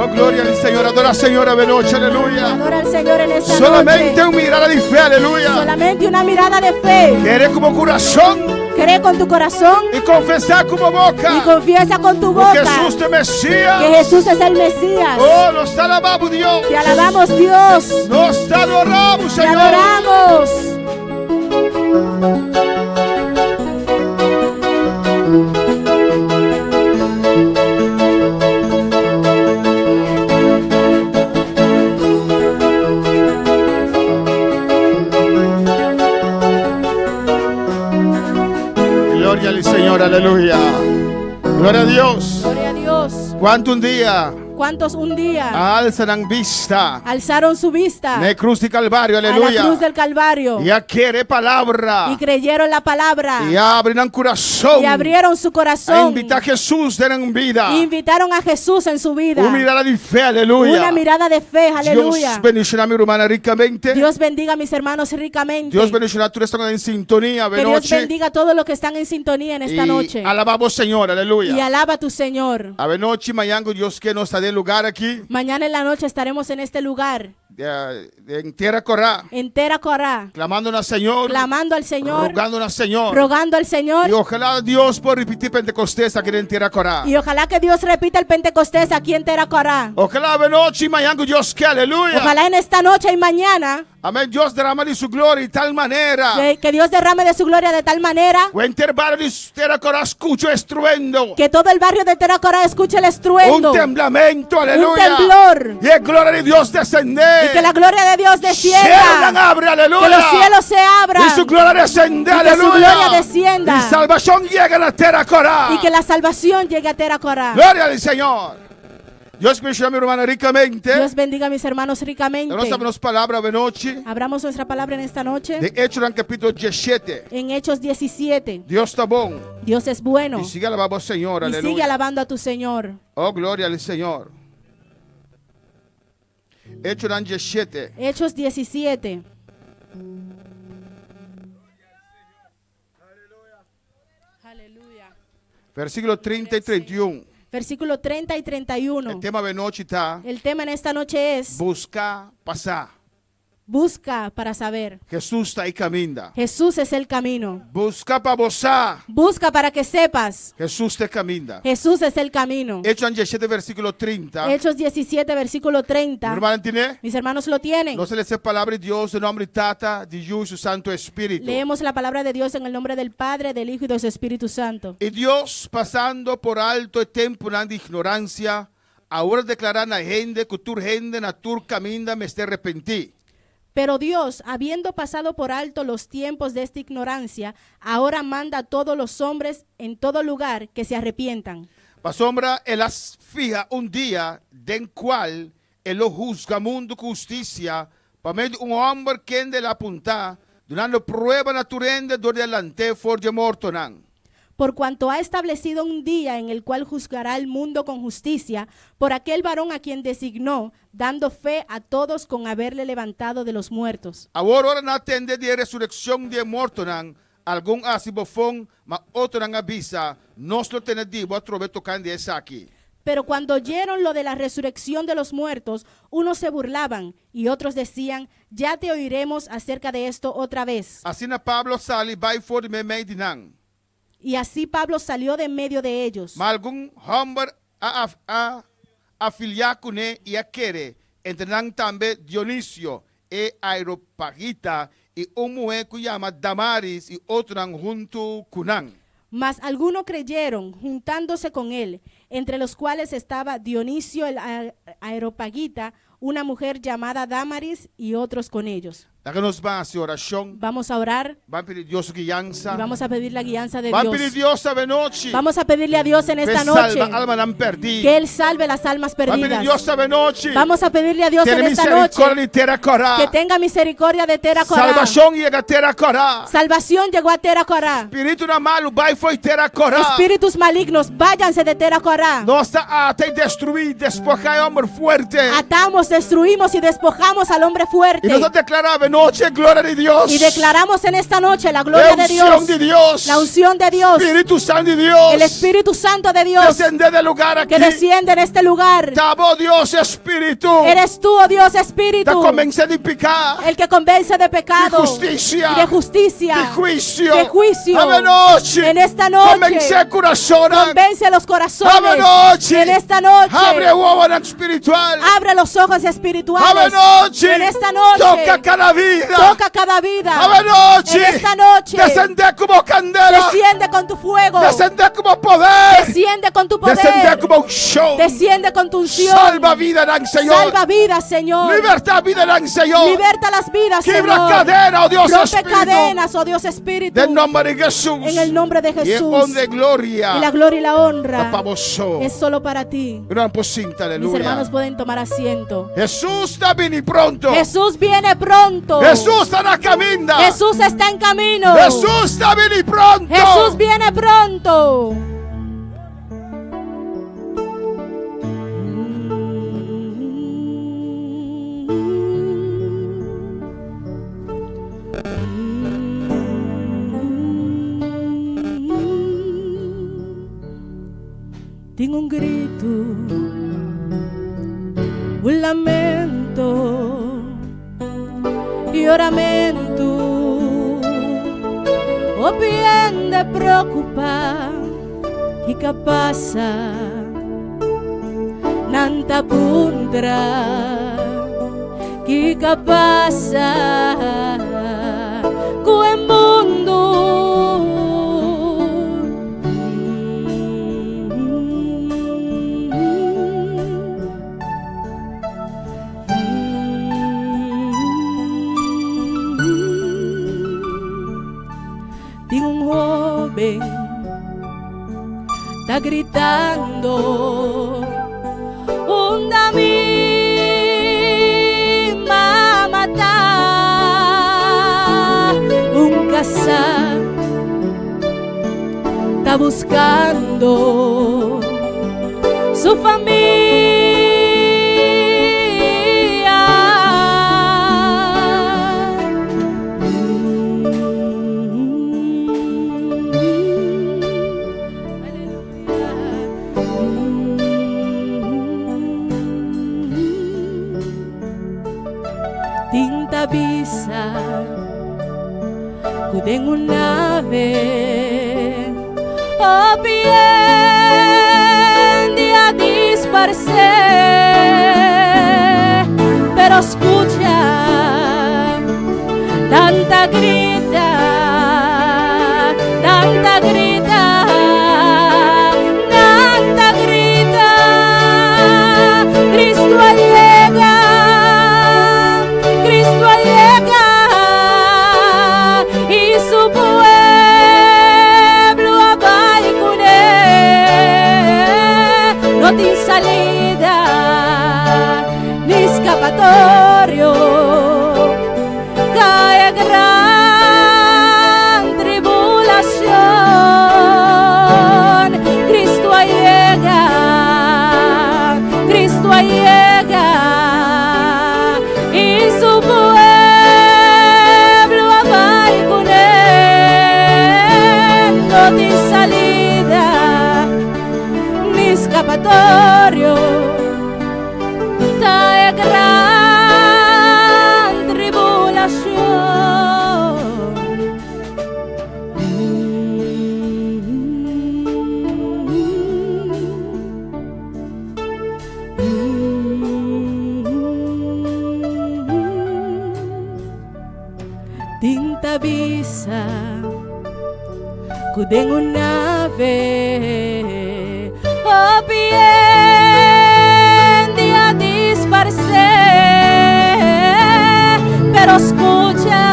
Oh, gloria al Señor. Adora al Señor a noche, aleluya. Adora al Señor en esta Solamente noche. una mirada de fe, aleluya. Solamente una mirada de fe. Querer como corazón Cree con tu corazón y confesar como y boca confiesa con tu que boca Jesús es Mesías. que Jesús es el Mesías. Oh, nos alabamos, Dios. Te alabamos, Dios. Nos adoramos, Te Señor. adoramos. Gloria al Señor, aleluya. Gloria a Dios. Gloria a Dios. ¿Cuánto un día ¿Cuántos un día alzan vista alzaron su vista en la cruz de Calvario, a la aleluya? cruz del Calvario Y a quiere palabra y creyeron la palabra y abren corazón y abrieron su a corazón invitar a Jesús en vida. e invitaron a Jesús en su vida? Una mirada de fe, aleluya. Una mirada de fe, aleluya. Dios bendicionará a mi hermana ricamente. Dios bendiga a mis hermanos ricamente. Dios bendicionará a todos los que están en sintonía Que Dios noche. bendiga a todos los que están en sintonía en esta Y noche. alabamos, Señor, Y aleluya. alaba a tu Señor. A noche, mañana, Dios que nos dé lugar aquí. Mañana en la noche estaremos en este lugar, En tierra corá. entera Corá, Clamando al Señor. clamando al Señor, Rogando al Señor. rogando al Y Señor. ojalá Dios pueda repetir Pentecostés aquí en tierra corá. Y ojalá que Dios repita el Pentecostés aquí en Tera Corá. Ojalá a noche y mañana, Dios que aleluya. Ojalá en esta noche y mañana Amén. Dios derrama de su gloria de tal manera. que Dios derrame de su gloria de tal manera O entero barrio de tierra corá escucho estruendo. que todo el barrio de Tera Corá escuche el estruendo, Un temblamiento, aleluya. un temblor, Y el gloria de Dios descender. y que la gloria de Dios Cielos descienda, abre, aleluya. que los cielos se abran Y su gloria descende, y que su aleluya. gloria descienda. Y salvación llega a la tierra corá. y que la salvación llegue a Tera Corá. Gloria al Señor. Dios bendiga a mi hermana ricamente. Dios bendiga a mis hermanos ricamente. Nós sabemos palabra de noche. Abramos nuestra palabra en esta noche De Hechos en capítulo 17. en Hechos 17. Dios está bom. Dios es bueno Y sigue alabando al Señor, y sigue aleluya. alabando a tu Señor. Oh, gloria al Señor. Hechos en 17. Hechos 17. Aleluya. Versículo 30 y 31. Versículo 30 y 31. El tema de noche está El tema en esta noche es buscar pasar. busca para saber. Jesús está ahí caminando. Jesús es el camino. Busca para gozar. Busca para que sepas. Jesús te camina. Jesús es el camino. Hechos 17, versículo 30. Hechos 17, versículo Mi 30. hermano tiene. Mis hermanos lo tienen. No se le hace palabra de Dios en nombre de Tata, de Hijo y su Santo Espíritu. Leemos la palabra de Dios en el nombre del Padre, del Hijo y del Espíritu Santo. Y Dios, pasando por alto el tiempo de ignorancia, ahora declaran a gente que tu gente na tu camina me esté arrepentí. Pero Dios, habiendo pasado por alto los tiempos de esta ignorancia, ahora manda a todos los hombres en todo lugar que se arrepientan. Pa sombra, él las fija un día den cual él lo juzga mundo con justicia, para medio un hombre que de la punta, dando prueba naturende donde delante forge mortonan. Por cuanto ha establecido un día en el cual juzgará al mundo con justicia, por aquel varón a quien designó, dando fe a todos con haberle levantado de los muertos. Ahora no atende de resurrección de mortonan, algún asibofón, ma otro avisa, nos lo tenedivo a trove tocando esa aquí. Pero cuando oyeron lo de la resurrección de los muertos, unos se burlaban y otros decían, ya te oiremos acerca de esto otra vez. Así na Pablo sali by for me medinan. Y así Pablo salió de medio de ellos. Ma algún hombre afiliar con él y a querer, entrenan también Dionisio e Areopagita y un mujer que llama Damaris y otro junto con. Mas algunos creyeron, juntándose con él, entre los cuales estaba Dionisio el Areopagita, una mujer llamada Damaris y otros con ellos. Que nos va a hacer oración, Vamos a orar van a pedir Dios guianza, y vamos a pedir la guianza de van a pedir Dios. Dios a noche, Vamos a pedirle a Dios en esta que noche salva alma han perdido, que Él salve las almas van a pedir perdidas. Dios a noche, Vamos a pedirle a Dios tiene en esta noche misericordia y tera corá, que tenga misericordia de Tera Corá. salvación llega a tera corá, Salvación llegó a Tera Corá. espíritu na malo, vai foi tera corá, Espíritus malignos, váyanse de Tera Corá. nossa ata y destruir, despojar hombre fuerte, Atamos, destruimos y despojamos al hombre fuerte. y nos declaraba noche gloria de Dios, Y declaramos en esta noche la gloria de unción Dios. de Dios, La unción de Dios. Espíritu Santo de Dios, El Espíritu Santo de Dios descende del lugar aquí, que desciende en este lugar. tabo Dios Espíritu, Eres tú, oh Dios te Espíritu, convence de picar, el que convence de pecado, de justicia, y de justicia, de juicio, de juicio. ave noche, En esta noche, convence corazón, convence los corazones. ave noche, En esta noche, abre ojos espiritual, abre los ojos espirituales. ave noche, En esta noche, toca cada vida, toca cada vida. ave noche, En esta noche, descende como candela, desciende con tu fuego. descende como poder, Desciende con tu poder. descende como unción, Desciende con tu unción. salva vida en Señor, Salva vidas, Señor. libertad vida en Señor, Liberta las vidas, quiebra Señor. cadena, oh Dios Rompe Espíritu, cadenas, oh Dios Espíritu. del nombre de Jesús, En el nombre de y en Jesús. de gloria, Y la gloria y la honra famoso, es solo para ti. gran pocinta, Mis aleluya. hermanos pueden tomar asiento. Jesús está bien pronto. Jesús viene pronto. Jesús está en la camina. Jesús está en camino. Jesús está bien pronto. Jesús viene pronto. Tengo un grito, un lamento y oramento, o bien de preocupar y que pasa nanta pundra que pasa con mundo. Digo un joven está gritando, un David va a matar, un casar está buscando su familia. avisa, kudeng unave, o bien dia disparse, pero escucha tanta grita, tanta grita, tanta grita, Cristo llega, Cristo llega, y su pueblo va con él, no tiene salida ni escapatorio. Cae gran tribulación, Cristo llega, Cristo llega, y su pueblo va con él, no tiene salida ni escapatorio. Cae gran tribulación. Tinta bisa, kudeng unave, o bien dia disparse, pero escucha,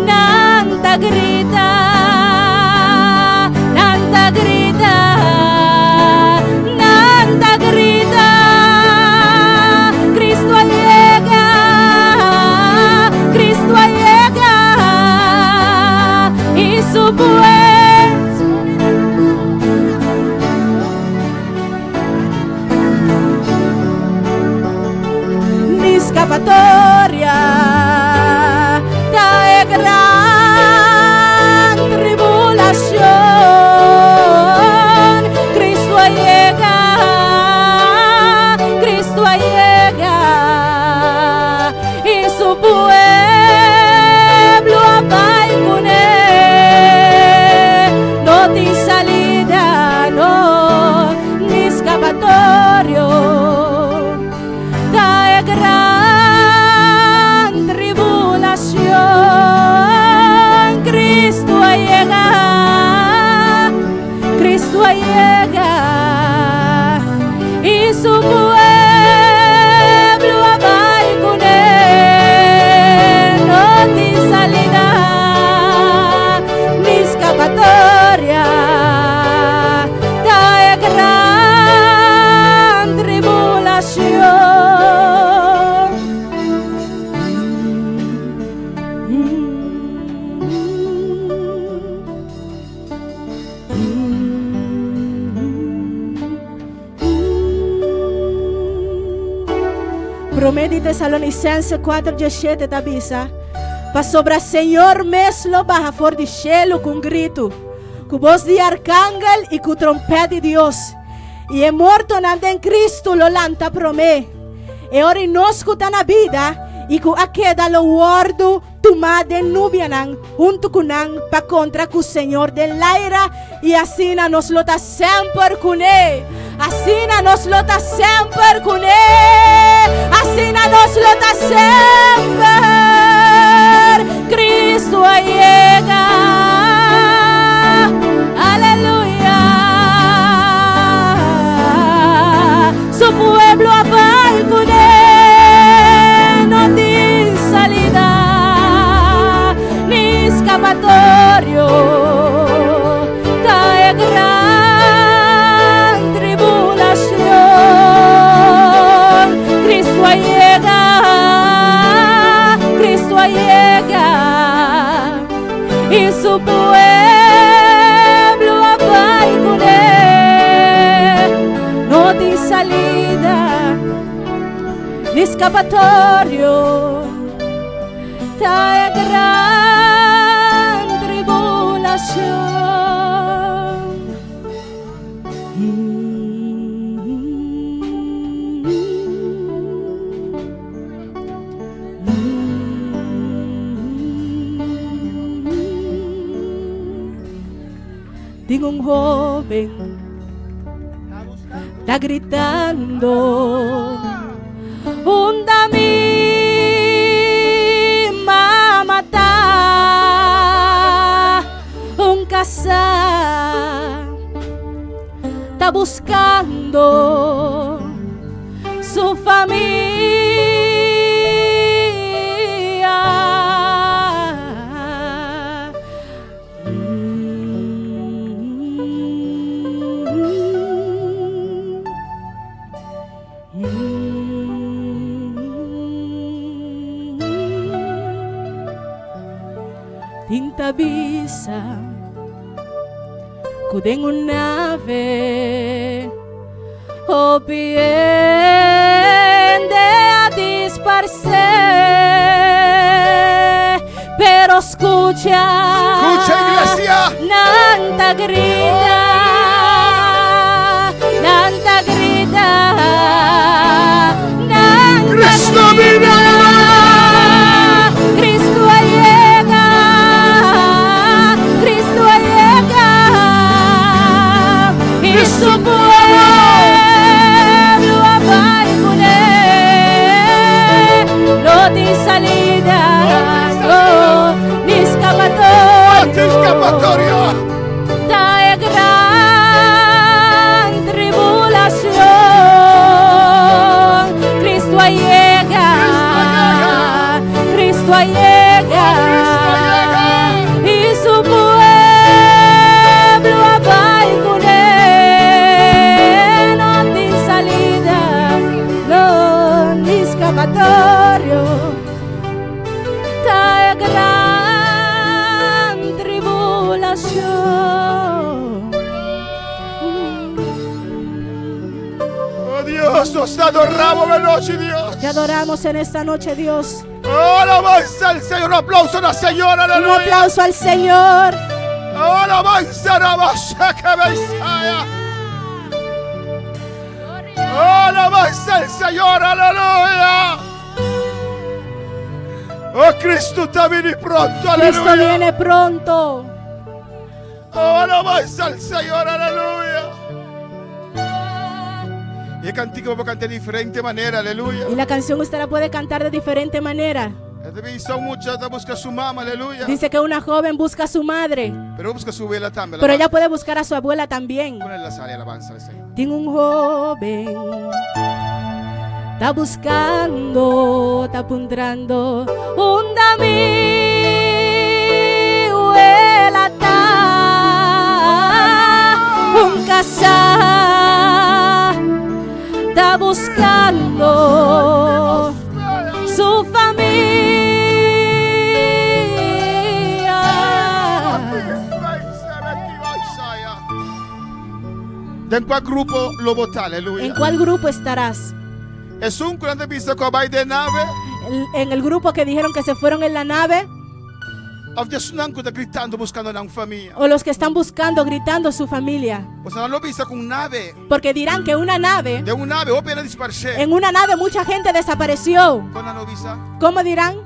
nanta grita, nanta grita, nanta grita, Cristo llega, Cristo llega, y su pueblo escapatoria, cae gran tribulación, Cristo llega, Cristo llega, y su pueblo va con él, no tiene salida, no, ni escapatorio. Cae gran tribulación, Cristo llega, Cristo llega, y su pueblo va con él, no tiene salida ni escapatoria. Cae gran tribulación. Promete Tessalonicenses 4:17 tabisa. Para sobre o Senhor mesmo baja for de cielo com grito, com voz de arcángel e com trompeta de Deus. E é morto nanda em Cristo lo lanta promê. E ora inosco tá na vida e com a queda lo guardo tomada nubianan junto com nan pa contra com o Senhor del aire e assim nos lo tá sempre com ele. Assim nos lo tá sempre com ele. Assim nos lo tá sempre. Cristo llega. Aleluya. Su pueblo va con él. No tiene salida ni escapatorio. Cae gran tribulación. Cristo llega. Cristo llega. Y su pueblo va con él. No tiene salida ni escapatorio. Cae gran tribulación. Tengo un joven, está gritando, "Unda mi mamata", un casa, está buscando su familia. Tinta bisa, kudeng nave, o piende a disparse, pero escucha, iglesia. nanta grita, nanta grita, nanta Cristo grita. vive. Cristo llega, Cristo llega, y su pueblo va con él. No hay salida, no, ni escapatoria. Trae gran tribulación. Cristo llega, Cristo llega, y su pueblo va con él. No hay salida, no hay escapatorio. Trae gran tribulación. Oh Dios, nos adoramos la noche, Dios. Te adoramos en esta noche, Dios. Oh, alabanza al Señor. Un aplauso a la Señora. Un Aleluya. aplauso al Señor. Oh, alabanza a la Mashaca Messiah. Oh, alabanza al Señor. Aleluya. Oh, Cristo está viene pronto. Cristo Aleluya. viene pronto. Oh, alabanza al Señor. Aleluya. Y el cantico vamos a cantar de diferente manera. Aleluya. Y la canción usted la puede cantar de diferente manera. Son muchas que buscan a su mamá. Aleluya. Dice que una joven busca a su madre, Pero busca a su abuela también. pero ella puede buscar a su abuela también. Poner la sala y alabanza al Señor. Tengo un joven, está buscando, está apuntando, un abuela un casa, está buscando su familia. ¿En cuál grupo lo vota? Aleluya. ¿En cuál grupo estarás? Es un cuando visto que va de nave. ¿En el grupo que dijeron que se fueron en la nave? O de sunan que está gritando buscando una familia. ¿O los que están buscando, gritando su familia? O sea, no lo visto con nave. Porque dirán que una nave, De un nave, o pena disparse. en una nave mucha gente desapareció. Con la novisa. ¿Cómo dirán?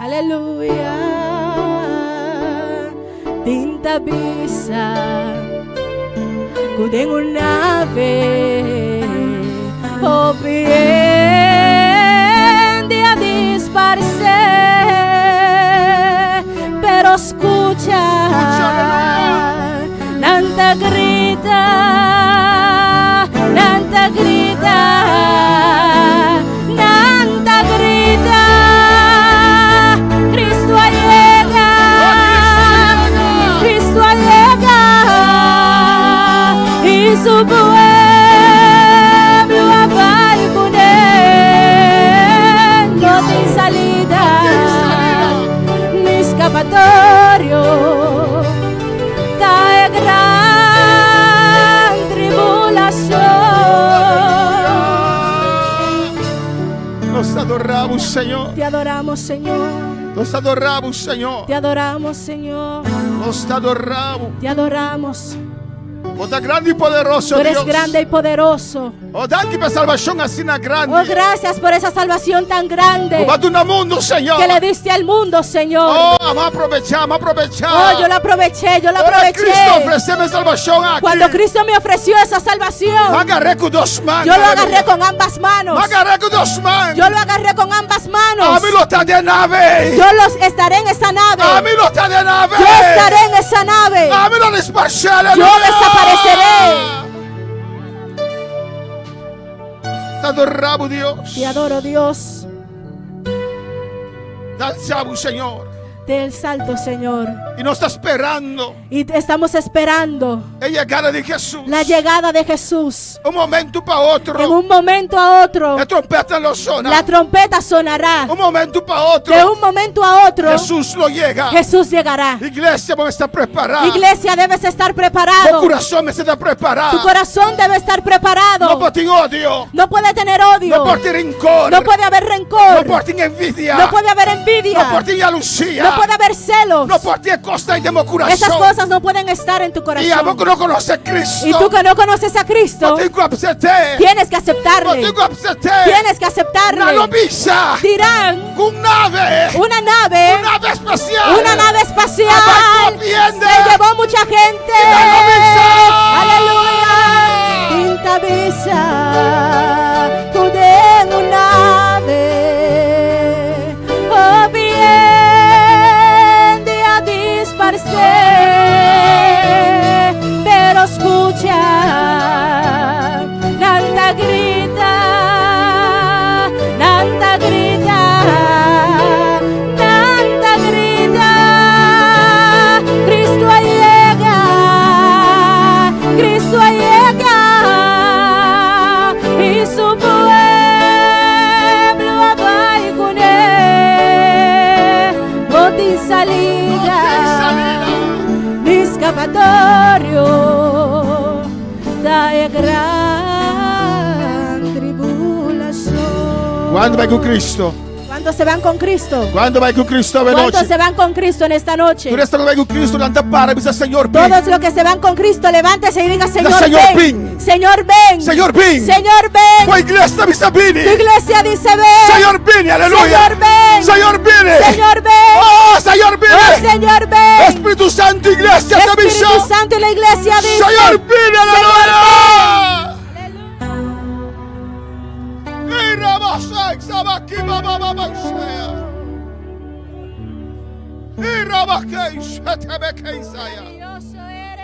Aleluya. Tinta bisa, kudeng una nave, o piende a disparse, pero escucha, nanta grita, nanta grita, nanta grita. Cristo llega, Cristo llega, y su pueblo va con él. No hay salida, ni escapatorio. Trae gran tribulación. Nos adoramos, Señor. Te adoramos, Señor. Nos adoramos, Señor. Te adoramos, Señor. Nos adoramos. Te adoramos. Oda grande y poderoso Tú eres Dios. grande y poderoso. Oh, danke per salvación así na Oh, grande. gracias por esa salvación tan grande Va tu na mundo, Señor. que le diste al mundo, Señor. Oh, vamos a aprovechar, vamos a aprovechar. Oh, yo la aproveché, yo la Ahora Cristo aproveché. ofreceme salvación aquí. Cuando Cristo me ofreció esa salvación, Me agarré con dos manos. yo lo agarré con ambas manos. Me agarré con dos manos. Yo lo agarré con ambas manos. A mí lo está de nave. Yo los estaré en esa A nave. mí lo está de nave. Yo estaré en esa nave. A mí lo despaché. Yo desapareceré. Te adoramos, Dios. Te adoro, Dios. Te alzamos, Señor. Del salto, Señor. Y nos está esperando Y estamos esperando la llegada de Jesús. la llegada de Jesús. Un momento para otro. En un momento a otro, La trompeta lo suena. la trompeta sonará. Un momento para otro. De un momento a otro, Jesús lo llega. Jesús llegará. Iglesia, vamos a estar preparados. Iglesia, debes estar Tu preparado. corazón me está preparado. Tu corazón debe estar No preparado. por ti odio. No puede tener odio. No por ti rencor. No puede haber No rencor. por ti envidia. No puede haber envidia. No por ti alucía. No puede haber celos. No por ti costa y demo corazón. Esas cosas no pueden estar en tu Y a vos que corazón. no conoces a Cristo. Y tú que no conoces a Cristo, No tengo acepté. tienes que No aceptarle. tengo acepté. Tienes que Una aceptarle. lobisa. Dirán, Un nave. una nave, Una nave espacial. una nave espacial Abajo viene. se llevó mucha gente. La lobisa. Aleluya. Tinta bisa, kudeng unave. Oh, bien de a disparse, pero escucha, nanta grita, nanta grita, nanta grita. Cristo llega, Cristo llega, y su pueblo va con él. Botín salida, de escapatorio, da gran tribulación. ¿Cuándo va con Cristo? ¿Cuántos se van con Cristo? ¿Cuándo va con Cristo de ¿Cuántos noche? se van con Cristo en esta noche? Tú eres el con Cristo, levanta para, dice Señor, ven. Todos los que se van con Cristo, levántese y diga, Señor, Señor, ven. ven. Señor, ven. Señor, ven. Señor, ven. Tu iglesia, mi Sabini. Tu iglesia dice, ven. Señor, ven, aleluya. Señor, ven. Señor, ven. Señor, ven. Oh, Señor, ven. Oh, Señor, ven. Espíritu Santo, iglesia, te Espíritu aviso. Santo y la iglesia dice, Señor, ven, aleluya. Y rabasa, exabaki, babababasea. Y rabakei, shetebekei, saya. Maravilloso eres.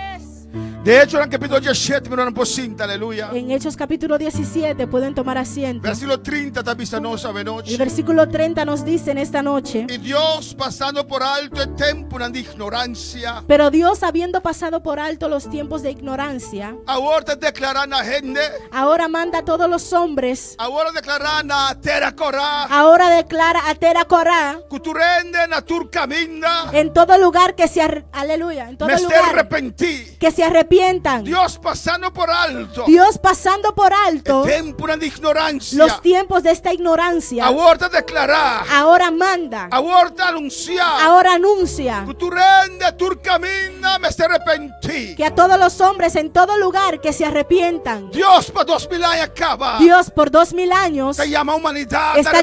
De hecho, en el capítulo 17, me lo pocinta, aleluya. En Hechos capítulo 17 pueden tomar asiento. Versículo 30, te avisa, no sabe El noche. versículo 30 nos dice en esta noche, Y Dios, pasando por alto el tiempo de ignorancia, pero Dios, habiendo pasado por alto los tiempos de ignorancia, ahora te declaran a gente, ahora manda a todos los hombres, ahora declaran a Tera Corá, ahora declara a Tera Corá, Cuturende, Natur Caminda, en todo lugar que se aleluya, en todo me se lugar arrepentí. que se arrepientan. Dios pasando por alto Dios pasando por alto el tiempo de ignorancia, los tiempos de esta ignorancia, ahora declarar, ahora manda, ahora anunciar, ahora anuncia Cuturende, Tur Caminda, me se arrepentí. que a todos los hombres en todo lugar que se arrepientan. Dios para 2000 años acaba. Dios por 2000 años Se llama humanidad, está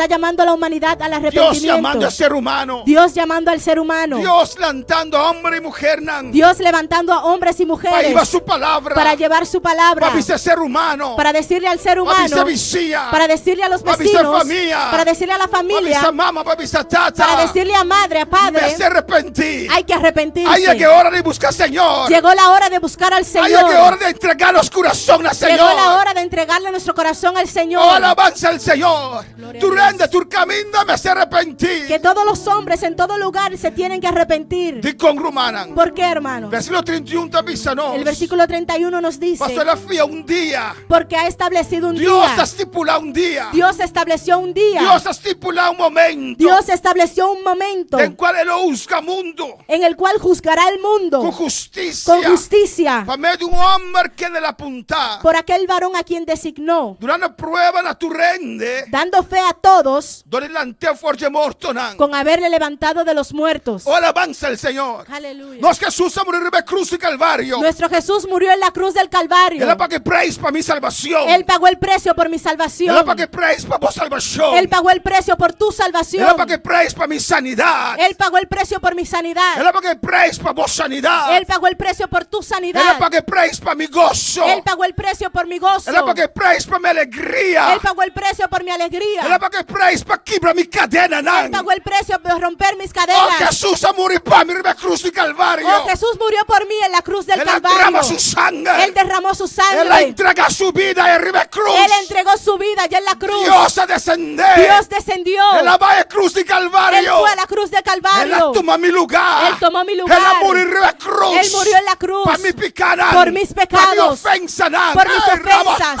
llamando a la humanidad al Dios arrepentimiento. llamando al ser humano. Dios llamando al ser humano. Dios levantando a hombre y mujer. Dios levantando a hombres y Para mujeres llevar su palabra. para llevar su palabra, Para avisar ser humano. para decirle al ser Para avisar humano, vicía. para decirle a los Para avisar vecinos, familia. para decirle a la Para familia, avisar mamá. Para avisar tata. para decirle a madre, a Me padre, se arrepentí. hay que Hay arrepentirse. que hora de buscar al Señor. Llegó la hora de buscar al Hay que Señor. hora de entregar los corazones al Señor. Llegó la hora de entregarle nuestro corazón al Señor. Oh, alabanza al Señor. Gloria Tu a Dios. rende, tu camino, me se arrepentí. Que todos los hombres en todo lugar se tienen que arrepentir. Di con Rumanan. ¿Por qué, hermanos? Versículo 31 te avisa, no. El versículo 31 nos dice, Pasó la fía un día. porque ha establecido un Dios día. ha estipulado un día. Dios estableció un día. Dios ha estipulado un momento. Dios estableció un momento en cual Él lo juzga mundo en el cual juzgará el mundo con justicia. con justicia Para medio de un hombre que le apunta. por aquel varón a quien designó, Durante prueba na tu rende. dando fe a todos Donde l'ante forge morto nan. con haberle levantado de los muertos. Oh, alabanza al Señor. Aleluya. Nos Jesús a morir de cruz cruz del Calvario. Nuestro Jesús murió en la cruz del Calvario. Él pagó el precio para mi salvación. Él pagó el precio por mi salvación. Él pagó el precio para mi salvación. Él pagó el precio por tu Él salvación. pagó el precio para mi sanidad. Él pagó el precio por mi sanidad. Él pagó el precio para mi sanidad. Él pagó el precio por tu Él sanidad. pagó el precio para mi gozo. Él pagó el precio por mi gozo. Él pagó el precio para mi alegría. Él pagó el precio por mi alegría. Él pagó el precio para quebrar mi cadena. Él pagó el precio por romper mis Oh, cadenas. Jesús ha murido para mí en la cruz del Calvario. Oh, Jesús murió por mí en la cruz del Él Calvario. derramó su sangre. Él derramó su Él sangre. entrega su vida en la cruz. Él entregó su vida ya en la cruz. Dios ha descendido. Dios descendió. Él va a la cruz del Él Calvario. fue a la cruz del Él Calvario. tomó mi lugar. Él tomó mi lugar. Él murió en la cruz. Él murió en la cruz. Para mi pecado. Por mis pecados. Para mi ofensa. Por mis ofensas.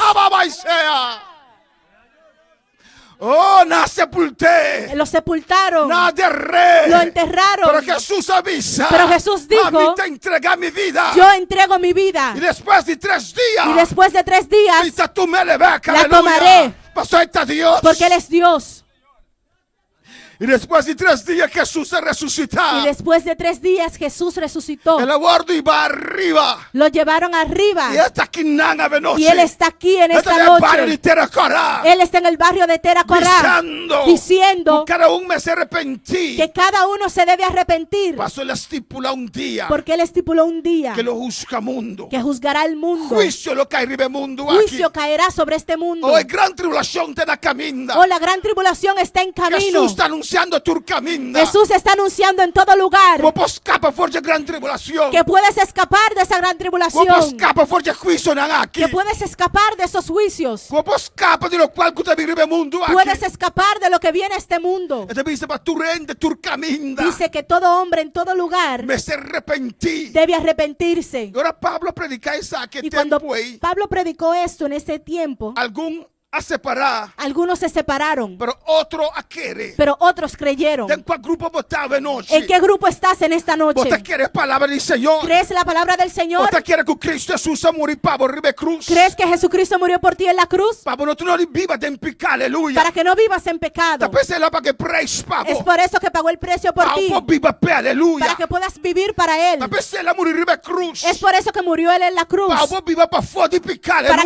Oh, na sepulté. Lo sepultaron. Na derré. Lo enterraron. Pero Jesús avisa. Pero Jesús dijo, a mí te entrega mi vida. Yo entrego mi vida. Y después de 3 días. Y después de 3 días la tomaré. Pasó a Dios. Porque Él es Dios. Y después de 3 días Jesús se resucitó. Y después de 3 días Jesús resucitó. El aborto iba arriba. Lo llevaron arriba. Y está aquí Y Él está aquí en esta noche. Él está en el barrio de Teracorá. Diciendo cada uno me se arrepentí. Que cada uno se debe arrepentir. Pasó él estipula un día. Porque Él estipuló un día. Que lo juzga mundo. Que juzgará el mundo. Juicio lo caerá mundo Juicio aquí. caerá sobre este mundo. Oh, gran tribulación te da camino. Oh, la gran tribulación está en camino. Jesús está anunciando tu camino. Jesús está anunciando en todo lugar. Como escapa fuerte gran tribulación. Que puedes escapar de esa gran tribulación. Como escapa fuerte juicio aquí. Que puedes escapar de esos juicios. Como escapa de lo cual que vive mundo aquí. Puedes escapar de lo que viene a este mundo. Dice que todo hombre en todo lugar me se arrepentí. Debe arrepentirse. Y ahora Pablo predica eso que y cuando Pablo predicó esto en ese tiempo, algunos se separaron, pero otros creyeron. ¿En cuál grupo votaba noche? ¿En qué grupo estás en esta noche? ¿Vos quieres palabra del Señor? ¿Crees la palabra del Señor? ¿Vos quieres que Cristo Jesús murió para cruz? ¿Crees que Jesucristo murió por ti en la cruz? Para que no vivas en pecado, aleluya. Para que no vivas en pecado. Es por eso que pagó el precio por ti. Para que puedas vivir para Él. Es por eso que murió Él en la cruz. Para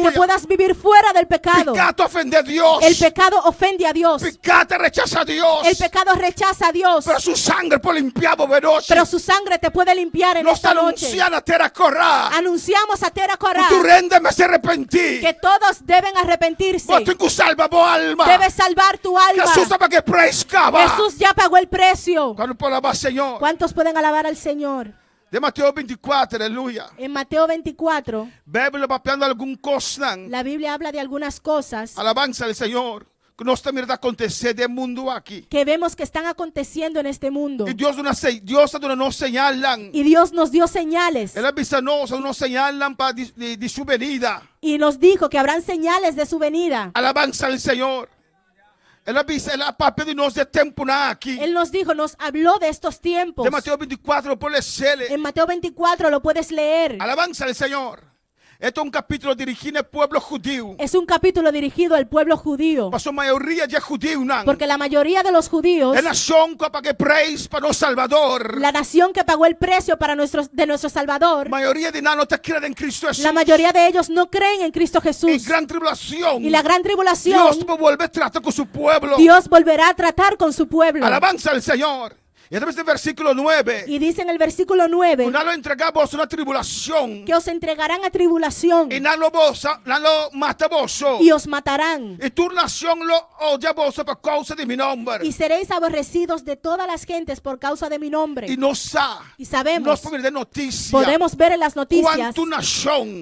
que puedas vivir fuera del pecado. Ofende a Dios. El pecado ofende a Dios. Pecado rechaza a Dios. El pecado rechaza a Dios. Pero su sangre puede limpiar Pero su sangre te puede limpiar en esta noche. Anunciamos a Teracorá que todos deben arrepentirse. Debes salvar tu alma. Jesús ya pagó el precio. ¿Cuántos pueden alabar al Señor? De Mateo 24, aleluya. En Mateo 24, la Biblia habla de algunas cosas. Alabanza al Señor. Que no está mirando acontecer del mundo aquí. Que vemos que están aconteciendo en este mundo. Y Dios nos señalan. Y Dios nos dio señales. Él nos señalan para de su venida. Y nos dijo que habrán señales de su venida. Alabanza al Señor. Él nos dijo, nos habló de estos tiempos. De Mateo 24 puedes leer. En Mateo 24 lo puedes leer. Alabanza al Señor. Esto es un capítulo dirigido al pueblo judío. Es un capítulo dirigido al pueblo judío. Porque la mayoría de los judíos, la nación que pagó el precio para nuestro Salvador, la nación que pagó el precio para nuestro Salvador, la mayoría de ellos no creen en Cristo Jesús. Y la gran tribulación, Dios volverá a tratar con su pueblo. Alabanza al Señor. Y entonces el versículo 9. Y dice en el versículo 9 una tribulación, que os entregarán a tribulación y os matarán. Y tu nación lo odia vos por causa de mi nombre. Y seréis aborrecidos de todas las gentes por causa de mi nombre. Y sabemos, podemos ver en las noticias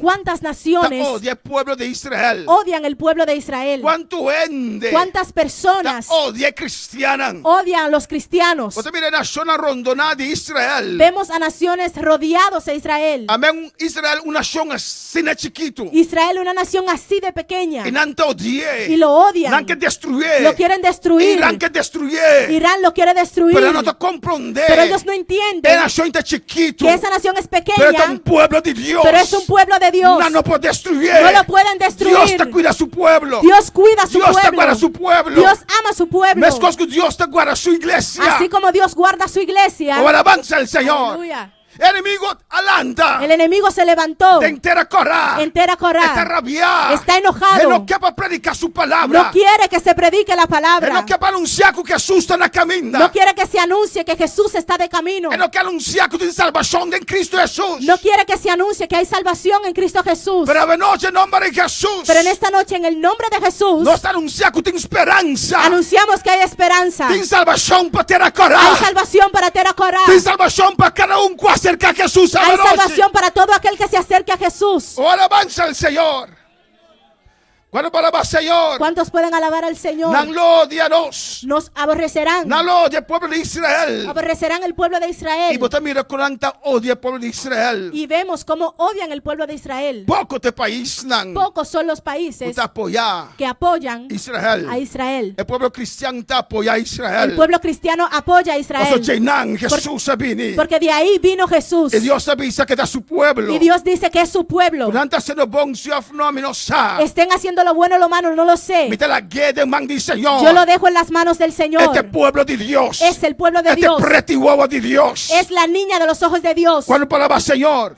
cuántas naciones odia el pueblo de Israel. Odian el pueblo de Israel. Cuántas personas odian a los cristianos. Vemos a naciones rodeados de Israel. Amén. Israel, una nación así de chiquito. Israel, una nación así de pequeña. Y lo odian. Lo quieren destruir. Irán lo quiere destruir. Pero ellos no entienden que esa nación es pequeña. Pero es un pueblo de Dios. Pero es un pueblo de Dios. No lo puede destruir. No lo pueden destruir. Dios cuida a su pueblo. Dios cuida a su Dios pueblo. guarda a su pueblo. Dios ama a su pueblo. Dios guarda a su iglesia. Así como Dios guarda su iglesia. Alabanza al Señor. Aleluya. enemigo alanta. El enemigo se levantó. De entera corra. Entera Está corral. rabiado. Está Él enojado. no quiere predicar su palabra. No quiere que se predique la Él palabra. no quiere anunciar que Jesús está en la camina. No quiere que se anuncie que Jesús está de camino. Él no quiere anunciar que tiene salvación en Cristo Jesús. No quiere que se anuncie que hay salvación en Cristo Jesús. Pero de noche en nombre de Jesús. Pero en esta noche, en el nombre de Jesús, No está anunciando que tiene esperanza. anunciamos que hay esperanza. Tiene salvación para Terra Hay Corá. salvación para Terra Corá. Tiene salvación para cada uno que acerca a Jesús. a Hay la noche. salvación para todo aquel que se acerque a Jesús. Oh, alabanza al Señor. Cuando palabra Señor. ¿Cuántos pueden alabar al Señor? No lo odianos. Nos aborrecerán. No lo odia el pueblo de Israel. Aborrecerán el pueblo de Y Israel. vos también cuánta odia el pueblo de Israel. Y vemos cómo odian el pueblo de Israel. Poco te país nan. Pocos son los países Te apoya que apoyan Israel. a Israel. El pueblo cristiano te apoya a Israel. El pueblo cristiano apoya a Oso Israel. Jenan, Jesús vini. Porque de ahí vino Jesús. Y Dios avisa que da su pueblo. Y Dios dice que es su pueblo. Durante haciendo bon si no me no sa. Estén haciendo lo bueno o lo malo, no lo sé. Mita la guía de man di Señor. Yo lo dejo en las manos del Señor. Este pueblo de Dios. Es el pueblo de Este Dios. pretiguo de Dios. Es la niña de los ojos de Dios. Cuando palabra Señor.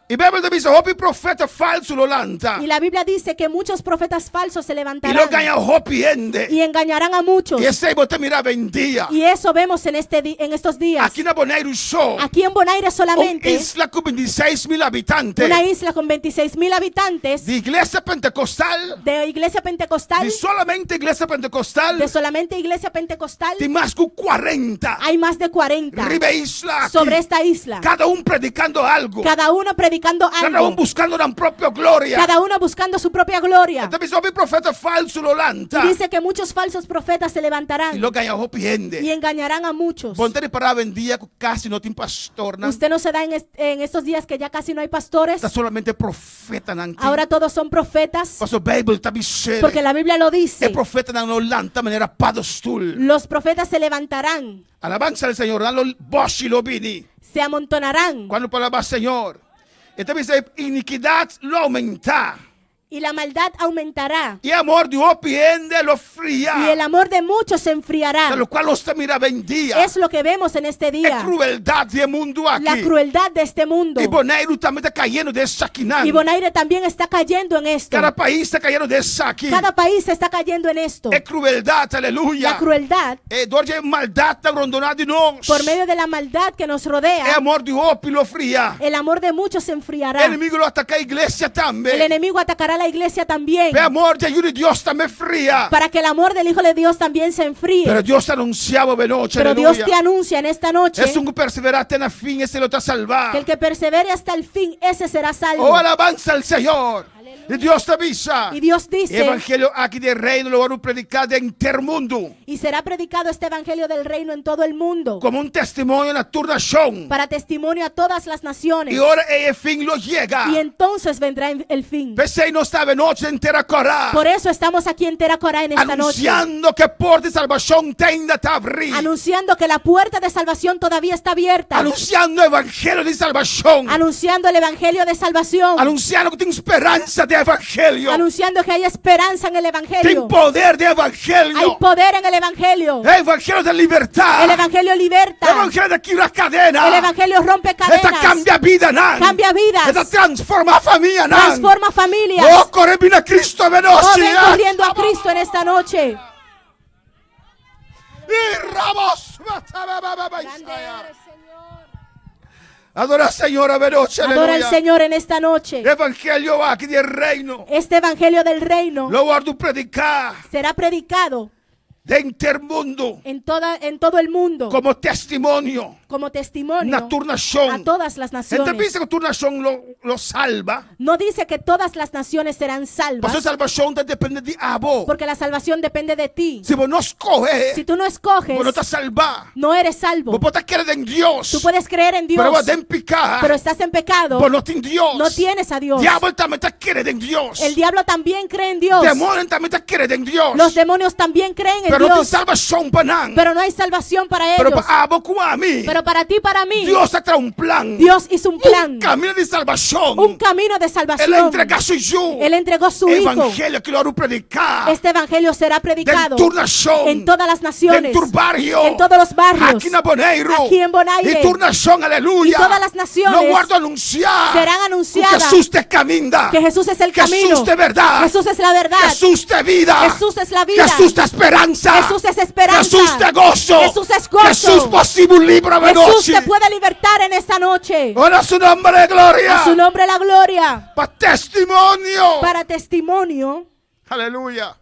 Y Biblia dice, hopi profeta falso lo lanta. Y la Biblia dice que muchos profetas falsos se Y lo levantarán gana hopi ende. y engañarán a muchos. Y ese bote mira vendía. Y eso vemos en estos días. Aquí en Bonaire Show. Aquí en Bonaire Una solamente, isla con 26,000 habitantes. una isla con 26,000 habitantes De iglesia pentecostal. de iglesia pentecostal, De solamente iglesia pentecostal. de solamente iglesia pentecostal, De más que 40. hay más de 40 Ribe isla. aquí. sobre esta isla. Cada uno predicando algo. Cada uno predicando Cada uno algo. buscando la propia gloria. Cada uno buscando su propia gloria. Entonces, hopi profeta falso lo lanta. Y dice que muchos falsos profetas se Y levantarán lo gana hopi ende. y engañarán a muchos. Ponte para vendía casi no tiene pastor. ¿no? Usted no se da en estos días que ya casi no hay pastores. Está solamente profeta. ¿no? Ahora todos son profetas. Paso Bible está diciendo. Porque la Biblia lo dice. El profeta no lanta manera padostul. Los profetas se levantarán, Alabanza al Señor. Dan los boshi lo vini. se amontonarán Cuando palabra Señor. Entonces dice iniquidad lo aumenta. y la maldad aumentará. Y amor de opiende lo fría. Y el amor de muchos se enfriará. De lo cual usted mira vendía. Es lo que vemos en este Es día. crueldad del mundo aquí. La crueldad de este mundo. Y Bonaire también está cayendo de saquinán. Y Bonaire también está cayendo en esto. Cada país está cayendo de saqui. Cada país está cayendo en esto. Es crueldad, aleluya. La crueldad, Dorje maldad está rondonada de nos. por medio de la maldad que nos Es rodea, amor de opi lo fría. el amor de muchos se enfriará. El enemigo lo ataca a la iglesia El también. enemigo atacará a la iglesia también. El amor de ayuda de Dios también fría. Para que el amor del Hijo de Dios también se enfríe. Pero Dios anunciaba de noche, Pero aleluya. Dios te anuncia en esta noche Es un perseverante en la fin, ese lo está salvar. que el que persevere hasta el fin, ese será salvo. Oh, alabanza al Señor. Y Dios te avisa. Y Dios dice, Evangelio aquí del reino lo van a predicar de intermundo. y será predicado este evangelio del reino en todo el mundo, Como un testimonio en la turnación. para testimonio a todas las naciones. Y ahora el fin lo llega. Y entonces vendrá el fin. Pese no estaba noche entera corá. Por eso estamos aquí en Teracorá en esta noche, Anunciando que por de salvación tenda te abrir. anunciando que la puerta de salvación todavía está abierta, Anunciando evangelio de salvación. anunciando el evangelio de salvación, Anunciando que tiene esperanza de evangelio. anunciando que hay esperanza en el Tiene evangelio. poder de Hay evangelio. poder en el evangelio. Evangelio de libertad. El evangelio liberta. Evangelio de quiebra cadena. El evangelio rompe Esta cadenas. cambia vida, nan. Cambia vidas. Esta transforma familia, nan. Transforma familias. Oh, corre bien a Cristo Oh, ven velocidad. corriendo a Cristo en esta noche. Y ramos. Adora al Señor, veloce, Adora al aleluya. Señor en esta noche. Evangelio aquí del reino. Este evangelio del reino Lo guardo predicar será predicado de intermundo en todo el mundo como testimonio. como testimonio Una turnación. a todas las Entonces naciones. dice que turnación lo salva. No dice que todas las naciones serán salvas, Pues salvación depende de abo. porque la salvación depende de ti. Si vos no escoges, Si tú no escoges, vos no estás salvado. no eres salvo. Vos podés creer en Dios. Tú puedes creer en Dios, Pero vos en picar. pero estás en pecado. Vos no tienes Dios. No tienes a Dios. Diablo también te quiere en Dios. El diablo también cree en Dios. Demonio también te quiere en Dios. Los demonios también creen en Pero Pero no hay Dios. salvación para nang. Pero no hay salvación para Pero ellos. para abo ko ami. Pero para ti, para mí, Dios ha traído un plan. Dios hizo un plan, Un camino de salvación. un camino de Él salvación. entrega su hijo. Él entregó su hijo. Evangelio que lo hará predicar. Este evangelio será predicado En tu nación. en todas las naciones, En tu barrio. en todos los barrios, Aquí en Bonaire. aquí en Bonaire. Y tu nación, aleluya. Y todas las naciones No guardo anunciar. serán anunciadas Jesús te camina. que Jesús es el camino. Jesús de verdad. Jesús es la verdad. Jesús de vida. Jesús es la vida. Jesús de esperanza. Jesús es esperanza. Jesús de gozo. Jesús es gozo. Jesús posible libre de Jesús noche. te puede libertar en esta noche. Ora su nombre de gloria. A su nombre la gloria. Para testimonio. Para testimonio, Aleluya.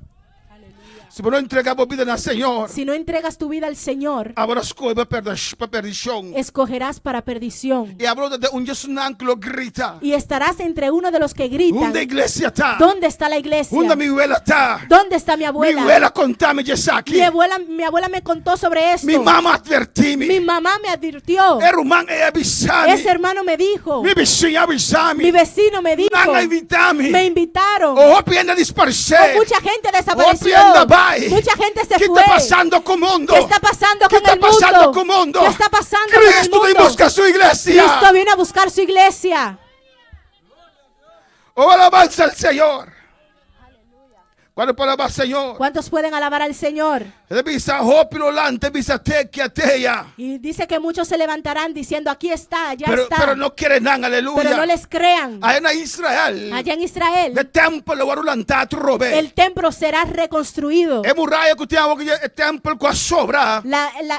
Si vos no entregamos vida al Señor, si no entregas tu vida al Señor, ahora escoge para perdición. escogerás para perdición. Y hablo de un Jesús que lo grita. Y estarás entre uno de los que gritan. ¿Dónde iglesia está? ¿Dónde está la iglesia? ¿Dónde mi abuela está? ¿Dónde está mi Mi abuela? abuela contame Yesaki. Mi abuela me contó sobre esto. Mi mamá advertí. Mi mamá me advirtió. Hermano avisami. Ese hermano me dijo. Mi vecino avisami. Mi vecino me dijo. Nanga invitami. Me invitaron. Oh, pienda dispersé. Mucha gente desapareció. pienda vai. Mucha gente se ¿Qué fue. está pasando con el mundo? ¿Qué está pasando ¿Qué con está el pasando mundo? con el mundo? ¿Qué está pasando con el Cristo mundo? vino a buscar su iglesia. Cristo vino a buscar su iglesia. Oh, alabanza al Señor. ¿Cuándo puede alabar al Señor? ¿Cuántos pueden alabar al Señor? Y dice que muchos se levantarán diciendo, aquí está, allá está. Pero no quieren nada, aleluya. Pero no les crean. Allá en Israel, Allá en Israel, el templo lo van a lanzar, robé. el templo será reconstruido. Es muralla que tenemos que el templo que sobra.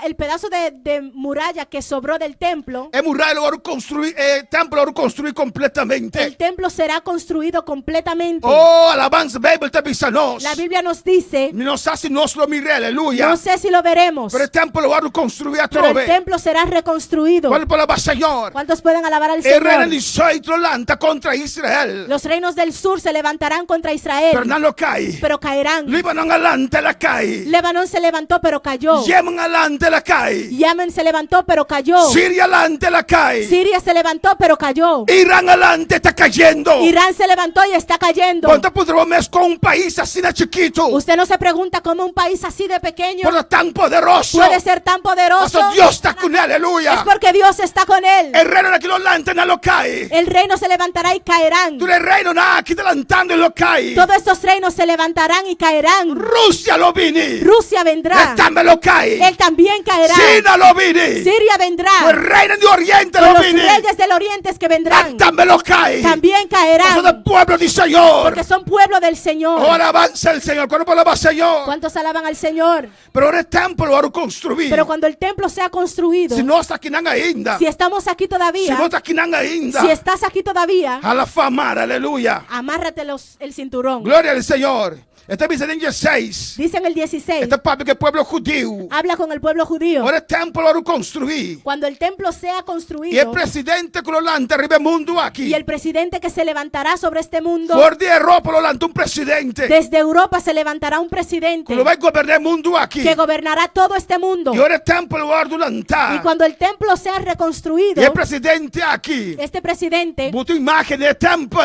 El pedazo de muralla que sobró del templo, Es muralla lo van a construir, el templo lo van a construir completamente. el templo será construido completamente. Oh, alabanza, Bible te avisa nos. La Biblia nos dice, No sé si nos lo mire, aleluya. no sé si lo veremos, Pero el templo lo van a construir a pero el trove. templo será reconstruido. ¿Cuándo puede alabar, Señor? ¿Cuántos pueden alabar al El reino Señor? de Israel lo lanza contra Israel. Los reinos del sur se levantarán contra Pero Israel, no lo cae. pero caerán. Líbano adelante la cae. Lebanón se levantó, pero cayó. Yemen adelante la cae. Yemen se levantó, pero cayó. Siria adelante la cae. Siria se levantó, pero cayó. Irán adelante está cayendo. Irán se levantó y está cayendo. ¿Cuánto podremos con un país así de chiquito? Usted no se pregunta cómo un país así de pequeño Pero tan poderoso. puede ser tan poderoso. Porque Dios está con él, aleluya. Es porque Dios está con él. El reino de que lo levanta no lo cae. El reino se levantará y caerán. Tú el reino nada aquí levantando y lo cae. Todos estos reinos se levantarán y caerán. Rusia lo vine. Rusia vendrá. Él también lo cae. Él también caerá. China lo vine. Siria vendrá. El reino de Oriente Con lo los vine. reyes del oriente que vendrán. Él también lo cae. También Eso caerán. del pueblo del Señor. Porque son pueblo del Señor. Ahora avanza el Señor. ¿Cuándo puede alabar al Señor? ¿Cuántos alaban al Señor? Pero ahora el templo lo van a construir. Pero cuando el templo sea construido, Si no está aquí nada ainda. si estamos aquí Si no todavía, está aquí nada ainda. si estás aquí todavía, A la fama, aleluya. amárrate el cinturón. Gloria al Señor. Este dice en 16. Dice en el 16, Este papi que el pueblo judío. habla con el pueblo judío. Ahora el templo lo van a construir. Cuando el templo sea Y el construido presidente que lo lanta arriba del mundo aquí. y el presidente que se levantará sobre este mundo, Por de Europa lo lanta un presidente. desde Europa se levantará un presidente Que lo va a gobernar el mundo aquí. que gobernará todo este mundo. Y ahora el templo lo van a lanzar. Y cuando el templo sea reconstruido, Y el presidente aquí. este presidente Botó imagen del templo.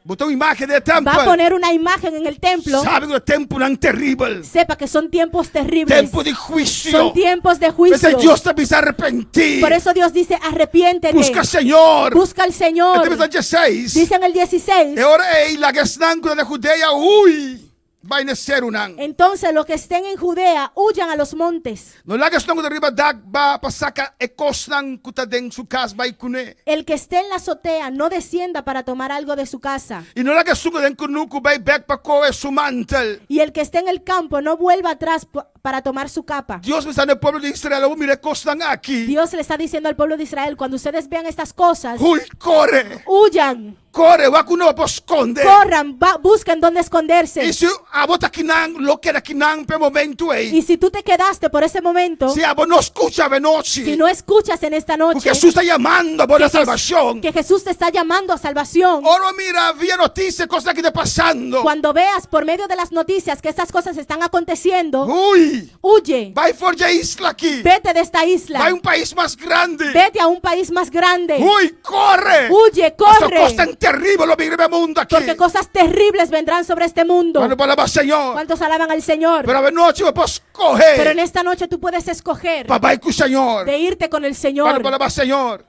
Botó imagen del templo. va a poner una imagen en el templo. Sabe que el templo es terrible. Sepa que son tiempos terribles. Tiempo de juicio. Son tiempos de Ese juicio. Dios te avisa a arrepentir. Por eso Dios dice, arrepiéntete. Busca al Señor. Busca al Señor. Este es el 16. Dice en el 16. Y ahora la que están con la Judea, uy, va a nacer una. Entonces los que estén en Judea huyan a los montes. No la que están con arriba va a pasar que cosnan kutaden su casa va a cune. El que esté en la azotea no descienda para tomar algo de su casa. Y no la que están con kunuku va a back para coger su mantel. Y el que esté en el campo no vuelva atrás para tomar su capa. Dios me está en el pueblo de Israel, mire costan aquí. Dios le está diciendo al pueblo de Israel, cuando ustedes vean estas cosas, Uy, corre. huyan, Corre, va que uno va a esconder. corran, busquen dónde esconderse. Y si a vos aquí lo que era aquí por momento Y si tú te quedaste por ese momento, si a vos no escucha de noche. si no escuchas en esta noche Porque Jesús está llamando por la salvación. que Jesús te está llamando a salvación, Ahora mira, había noticias, cosas que está pasando. cuando veas por medio de las noticias que estas cosas están aconteciendo, Uy, aqui. Huye. Vai fora da isla aqui. Vete de esta isla. Vai um país mais grande. Vete a un país más grande. Ui, corre. Huye, Essa corre. coisa tão terrível lo vive no mundo aqui. Porque cosas terribles vendrán sobre este mundo. Quando falava Senhor. ¿Cuántos alaban al Señor? Pero a noite eu posso Pero correr. en esta noche tú puedes escoger Para ir com o Senhor. de irte con el Quando Señor. falava Senhor.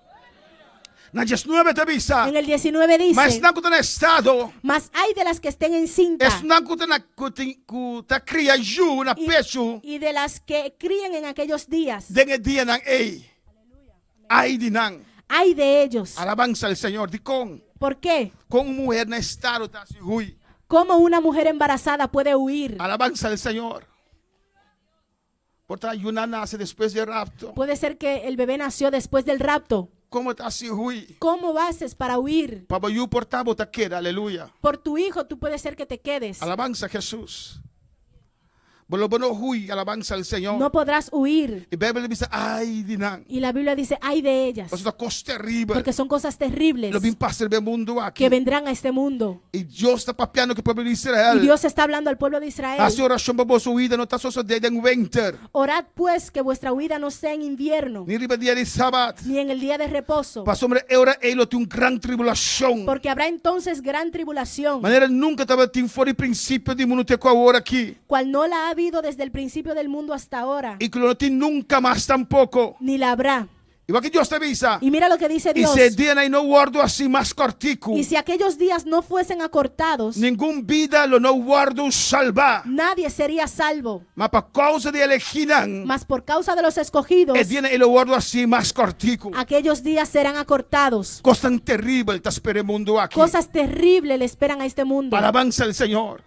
Na 19 te avisa. En el 19 Mas dice, não que está no estado. mas hay de las que estén encinta Es não que está criando na pecho. y de las que críen en aquellos días. Dengue dia não ei. Ai de não. Hay de ellos. Alabanza al Senhor. De ¿Por qué? com mulher no estado está assim ruim. ¿Cómo una mujer embarazada puede huir? Alabanza al Senhor. Porque Yuna nace después del rapto. Puede ser que el bebé nació después del rapto. Como está assim ruim? ¿Cómo haces para huir? Para eu portar bota queda. Aleluia. Por tu hijo tú puedes ser que te quedes. Alabanza a Jesús. Bolo bono ruim. Alabanza al Senhor. No podrás huir. E a Bíblia diz, ai de não. Y la Biblia dice, hay de ellas. Mas é uma coisa terrível. Porque son cosas terribles Lo bem passa no mundo aqui. que vendrán a este mundo. E Deus está papeando com o povo de Y Israel. Dios está hablando al pueblo de A Israel. sua oração para a sua vida não está só em winter. Orad pues que vuestra huida no sea en invierno, Nem no dia de sábado. ni en el día de reposo. Para sobre eura ele tem grande tribulação. Porque habrá entonces gran tribulación, Maneira nunca estava tem fora o princípio de mundo ter com a hora aqui. cual no la ha habido desde el principio del mundo hasta ahora, E que não tem nunca mais tampouco. ni la habrá. Igual que Deus te avisa. Y mira lo que dice E Dios. se dia não guardo assim mais cortico. Y si aquellos días no fuesen acortados, Nenhum vida lo não guardo salvar. nadie sería salvo. Mas por causa de eleginan. Mas por causa de los escogidos, E dia ele guardo assim mais cortico. aquellos días serán acortados. Coisa tão terrível está esperando o mundo aqui. Cosas terribles le esperan a este mundo. Alabanza al Senhor.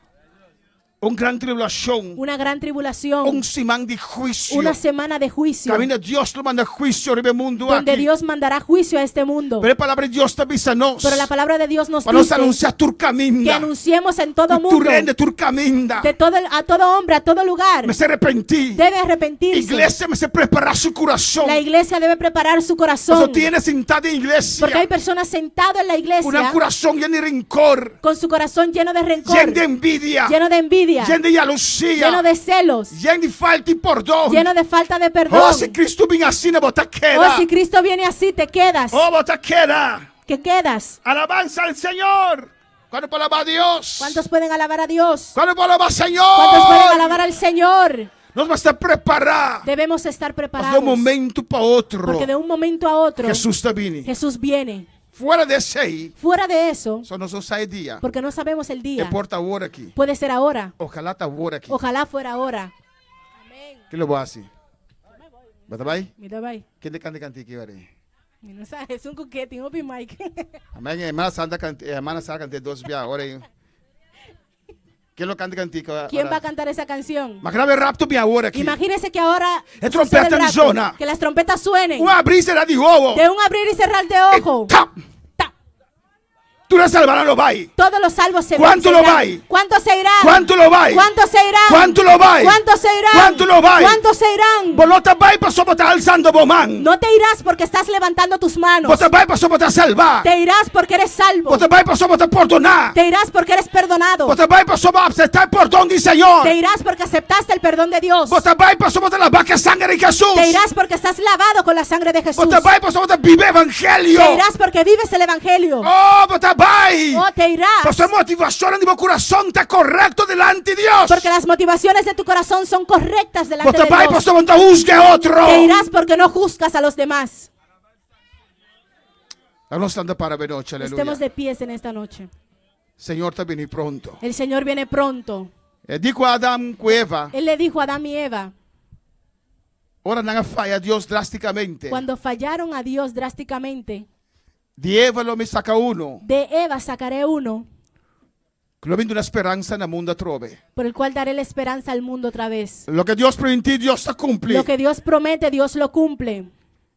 Gran tribulação. Una gran tribulación, Semana de juicio. una semana de juicio, Camina Dios lo manda juicio en el mundo donde aquí. Dios mandará juicio a este mundo. Pero la palabra de Dios te avisa nos. Pero la palabra de Dios nos Para nos dice anunciar tu que caminda. anunciemos en todo Tu mundo, rende, tu caminda. a todo hombre, a todo lugar, Me se arrepentí. debe arrepentirse. Iglesia me se prepara su corazón. La iglesia debe preparar su Eso corazón, tiene sentada en iglesia. porque hay personas sentadas en la Una iglesia corazón lleno de rencor. con su corazón lleno de rencor, Lleno de envidia. lleno de envidia, Lleno de jealousía. lleno de celos, Lleno de falta y perdón. lleno de falta de perdón. Oh, si Cristo viene así, no bota Oh, queda. si Cristo viene así, te quedas. Oh, bota queda. ¿Qué quedas? Alabanza al Señor. Cuando palabra a Dios. ¿Cuántos pueden alabar a Dios? Cuando palabra al Señor. ¿Cuántos pueden alabar al Señor? Nos vamos a preparar. Debemos estar De preparados, un momento para otro. porque de un momento a otro Jesús está viene. Jesús viene. Fuera de ese ahí. Fuera de eso, Só nós não sai dia. porque no sabemos el día, Importa agora aqui. puede ser ahora, Ojalá tá agora aqui. ojalá fuera ahora. Que lo voy a hacer. Bata vai? Mira, bye. Quem de canta aqui agora? No sabes, es un coquete, un open mic. Amém. Irmã Santa canta, irmã Sara canta dos via agora aí. Quem lo canta cantica? ¿Quién va a cantar esa canción? Mas grave rápido bem agora aqui. Imagínese que ahora Es trompeta sucede el en rapto, zona. que las trompetas suenen Uma brisa era de ovo. de un abrir y cerrar de ojo. Tap. Ta. Tu não salvará lo vai. Todos los salvos se ¿Cuánto se lo irán. vai? ¿Cuánto se irán? Quanto lo vai? ¿Cuánto se irán? Quanto lo vai? ¿Cuánto se irán? ¿Cuánto lo vai? ¿Cuánto se irán? Bolota vai para só botar alçando bomão. No te irás porque estás levantando tus manos. Bota vai para só botar salvar. Te irás porque eres salvo. Bota vai para só botar perdonar. Te irás porque eres perdonado. Bota vai para só aceitar perdão do Senhor. Te irás porque aceptaste el perdón de Dios. Bota vai para só botar lavar com a sangue de Jesus. Te irás porque estás lavado con la sangre de Jesús. Bota vai para só botar viver evangelho. Te irás porque vives el evangelio. Oh, bota vai. Oh, te irás Por sua motivação de meu coração está correto delante de Deus. porque las motivaciones de tu corazón son correctas delante Bota de vai para Dios. só botar juzgue outro. Te irás porque no juzgas a los demás. Nós estamos para a noite, aleluia. Estemos de pies en esta noche. Senhor está vindo pronto. El Señor viene pronto. Digo a Adão com Eva, Él le dijo a Adán y Eva, ora não falha Deus drasticamente. cuando fallaron a Dios drásticamente, De Eva lo me saca uno. de Eva sacaré uno, Que lo vindo uma esperança no mundo trove. por el cual daré la esperanza al mundo otra vez. Lo que Deus prometió, Deus está cumpre. Lo que Dios promete, Dios lo cumple.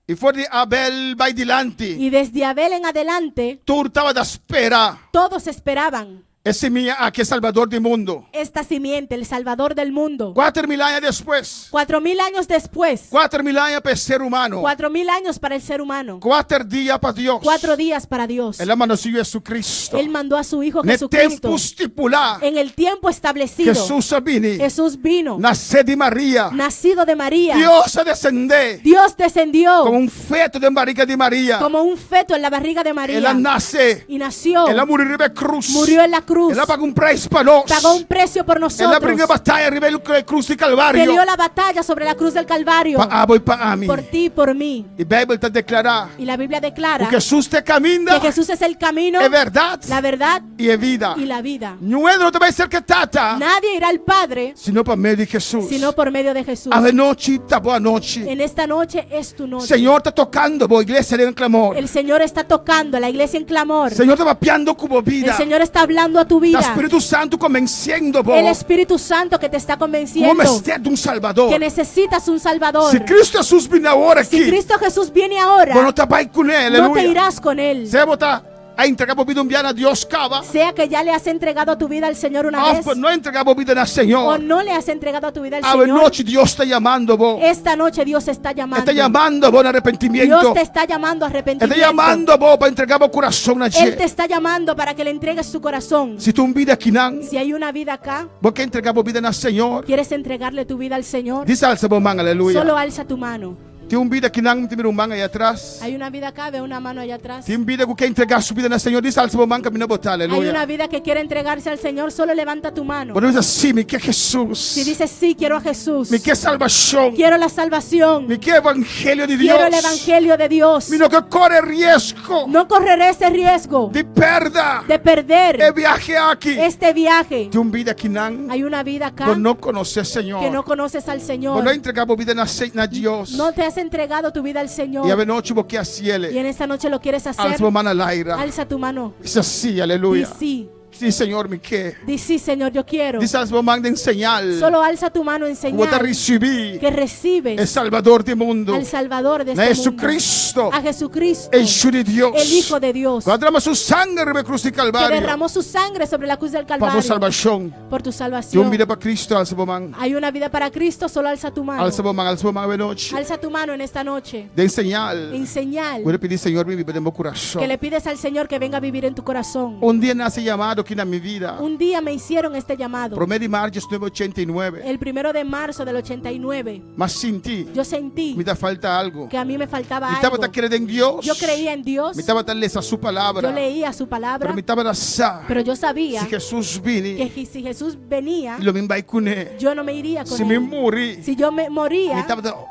E for de Abel vai delante. Y desde Abel en adelante, Tu estava da espera. todos esperaban es semilla que es salvador del mundo. esta simiente, el Salvador del mundo. 4.000 años después, 4.000 años después, 4.000 años para el ser humano, 4.000 años para el ser humano, 4 días para Dios. 4 días para Dios. Él mandó a su Jesucristo. Él mandó a su Hijo En el Jesucristo. tiempo estipulado, En el tiempo establecido, Jesús vino, vino, nació de María. nacido de María. Dios descendió Dios descendió como un feto de barriga de María. como un feto en la barriga de María. Él nace. Y nació, Él murió en la cruz. murió en la cruz, Él pagó un precio para nosotros. pagó un precio por Él nosotros, abrió batalla arriba de la cruz de Calvario. peleó la batalla sobre la cruz del Calvario, Para Abo y para mí. por ti y por mí. Y la Biblia te declara Y la Biblia declara que Jesús te camina, que Jesús es el camino, es verdad la verdad y es vida. y la vida. No te va a ser que tata, Nadie irá al Padre sino por medio de Jesús. sino por medio de Jesús. A la noche, está buena noche. En esta noche es tu noche. Señor está tocando, voy iglesia en clamor. El Señor está tocando a la iglesia en clamor. Señor está vapeando como El vida. Señor está hablando a tu El vida. Espíritu Santo convenciendo vos. El Espíritu Santo que te está Como convenciendo usted de un Salvador. que necesitas un Salvador. Si Cristo Jesús viene ahora Si aquí, Cristo Jesús viene ahora, bueno, te vas con él, no te aleluya. irás con Él. Se vota a entregar vida un bien a Dios cava. Sea que ya le has entregado tu vida al Señor una vez, Pues no entregamos vida al o Señor. no le has entregado tu vida al A la Señor. noche Dios está llamando vos. Esta noche Dios está llamando. Está llamando vos en arrepentimiento. Dios te está llamando a arrepentimiento. Está llamando vos para entregar vos corazón Él allí. te está llamando para que le entregues tu corazón. Si tú un vida aquí, Si hay una vida acá, vos que entregamos vida al Señor. quieres entregarle tu vida al Señor, Dice al Señor, aleluya. solo alza tu mano. Tiene un vida aquí, tiene un man allá atrás. Hay una vida acá, ve una mano allá atrás. Tiene un vida que entregar su vida al Señor. Dice al Señor, camino a botar, Hay una aleluya. vida que quiere entregarse al Señor, solo levanta tu mano. Bueno, dice sí, mi que Jesús. Si dices sí, quiero a Jesús, Mi que salvación. quiero la salvación, Mi que evangelio de Dios. quiero el evangelio de Dios, Mi no que corre riesgo no correré ese riesgo de perda. de perder El viaje aquí. este viaje. Tiene un vida aquí, Hay una vida acá pues no conoces Señor. que no conoces al Pues Señor. no entregamos vida a Dios. No te has entregado tu vida al Y a Señor. ver noche vos que Y haciele. en esta noche lo quieres Al hacer. Señor man al aire. Alza tu mano. Dice sí, Di aleluya. sí. Sí, Señor, mi que. Di sí, Señor, yo quiero. Dice al Señor man de enseñar. Solo alza tu mano en Como te señal recibí. que recibes El Salvador del mundo. al Salvador de A este mundo. Jesucristo. A Jesucristo, El Hijo de Dios. el Hijo de Dios, Cuando derrama su sangre en la cruz de que Calvario. derramó su sangre sobre la cruz del Para Calvario salvación. por tu Tiene un salvación. vida para Cristo, al Señor man. Hay una vida para Cristo, solo alza tu mano. Al Señor man de noche. Alza tu mano en esta noche De enseñar. en señal Voy a pedir, Señor, mi vida en mi corazón. que le pides al Señor que venga a vivir en tu corazón. Un día nace llamado aquí en mi vida. Un día me hicieron este llamado, Promedio de marzo 1989. el 1 de marzo del 89. Mas sin ti, Yo sentí me da falta algo. que a mí me faltaba Me estaba algo. creyendo en Dios. Yo creía en Dios, Me estaba darles a su palabra. yo leía su Pero palabra, me estaba dando. pero yo sabía Si Jesús vine, que si Jesús venía, y lo me va con él. yo no me iría con Si me él. morí, Si yo me me moría, estaba dando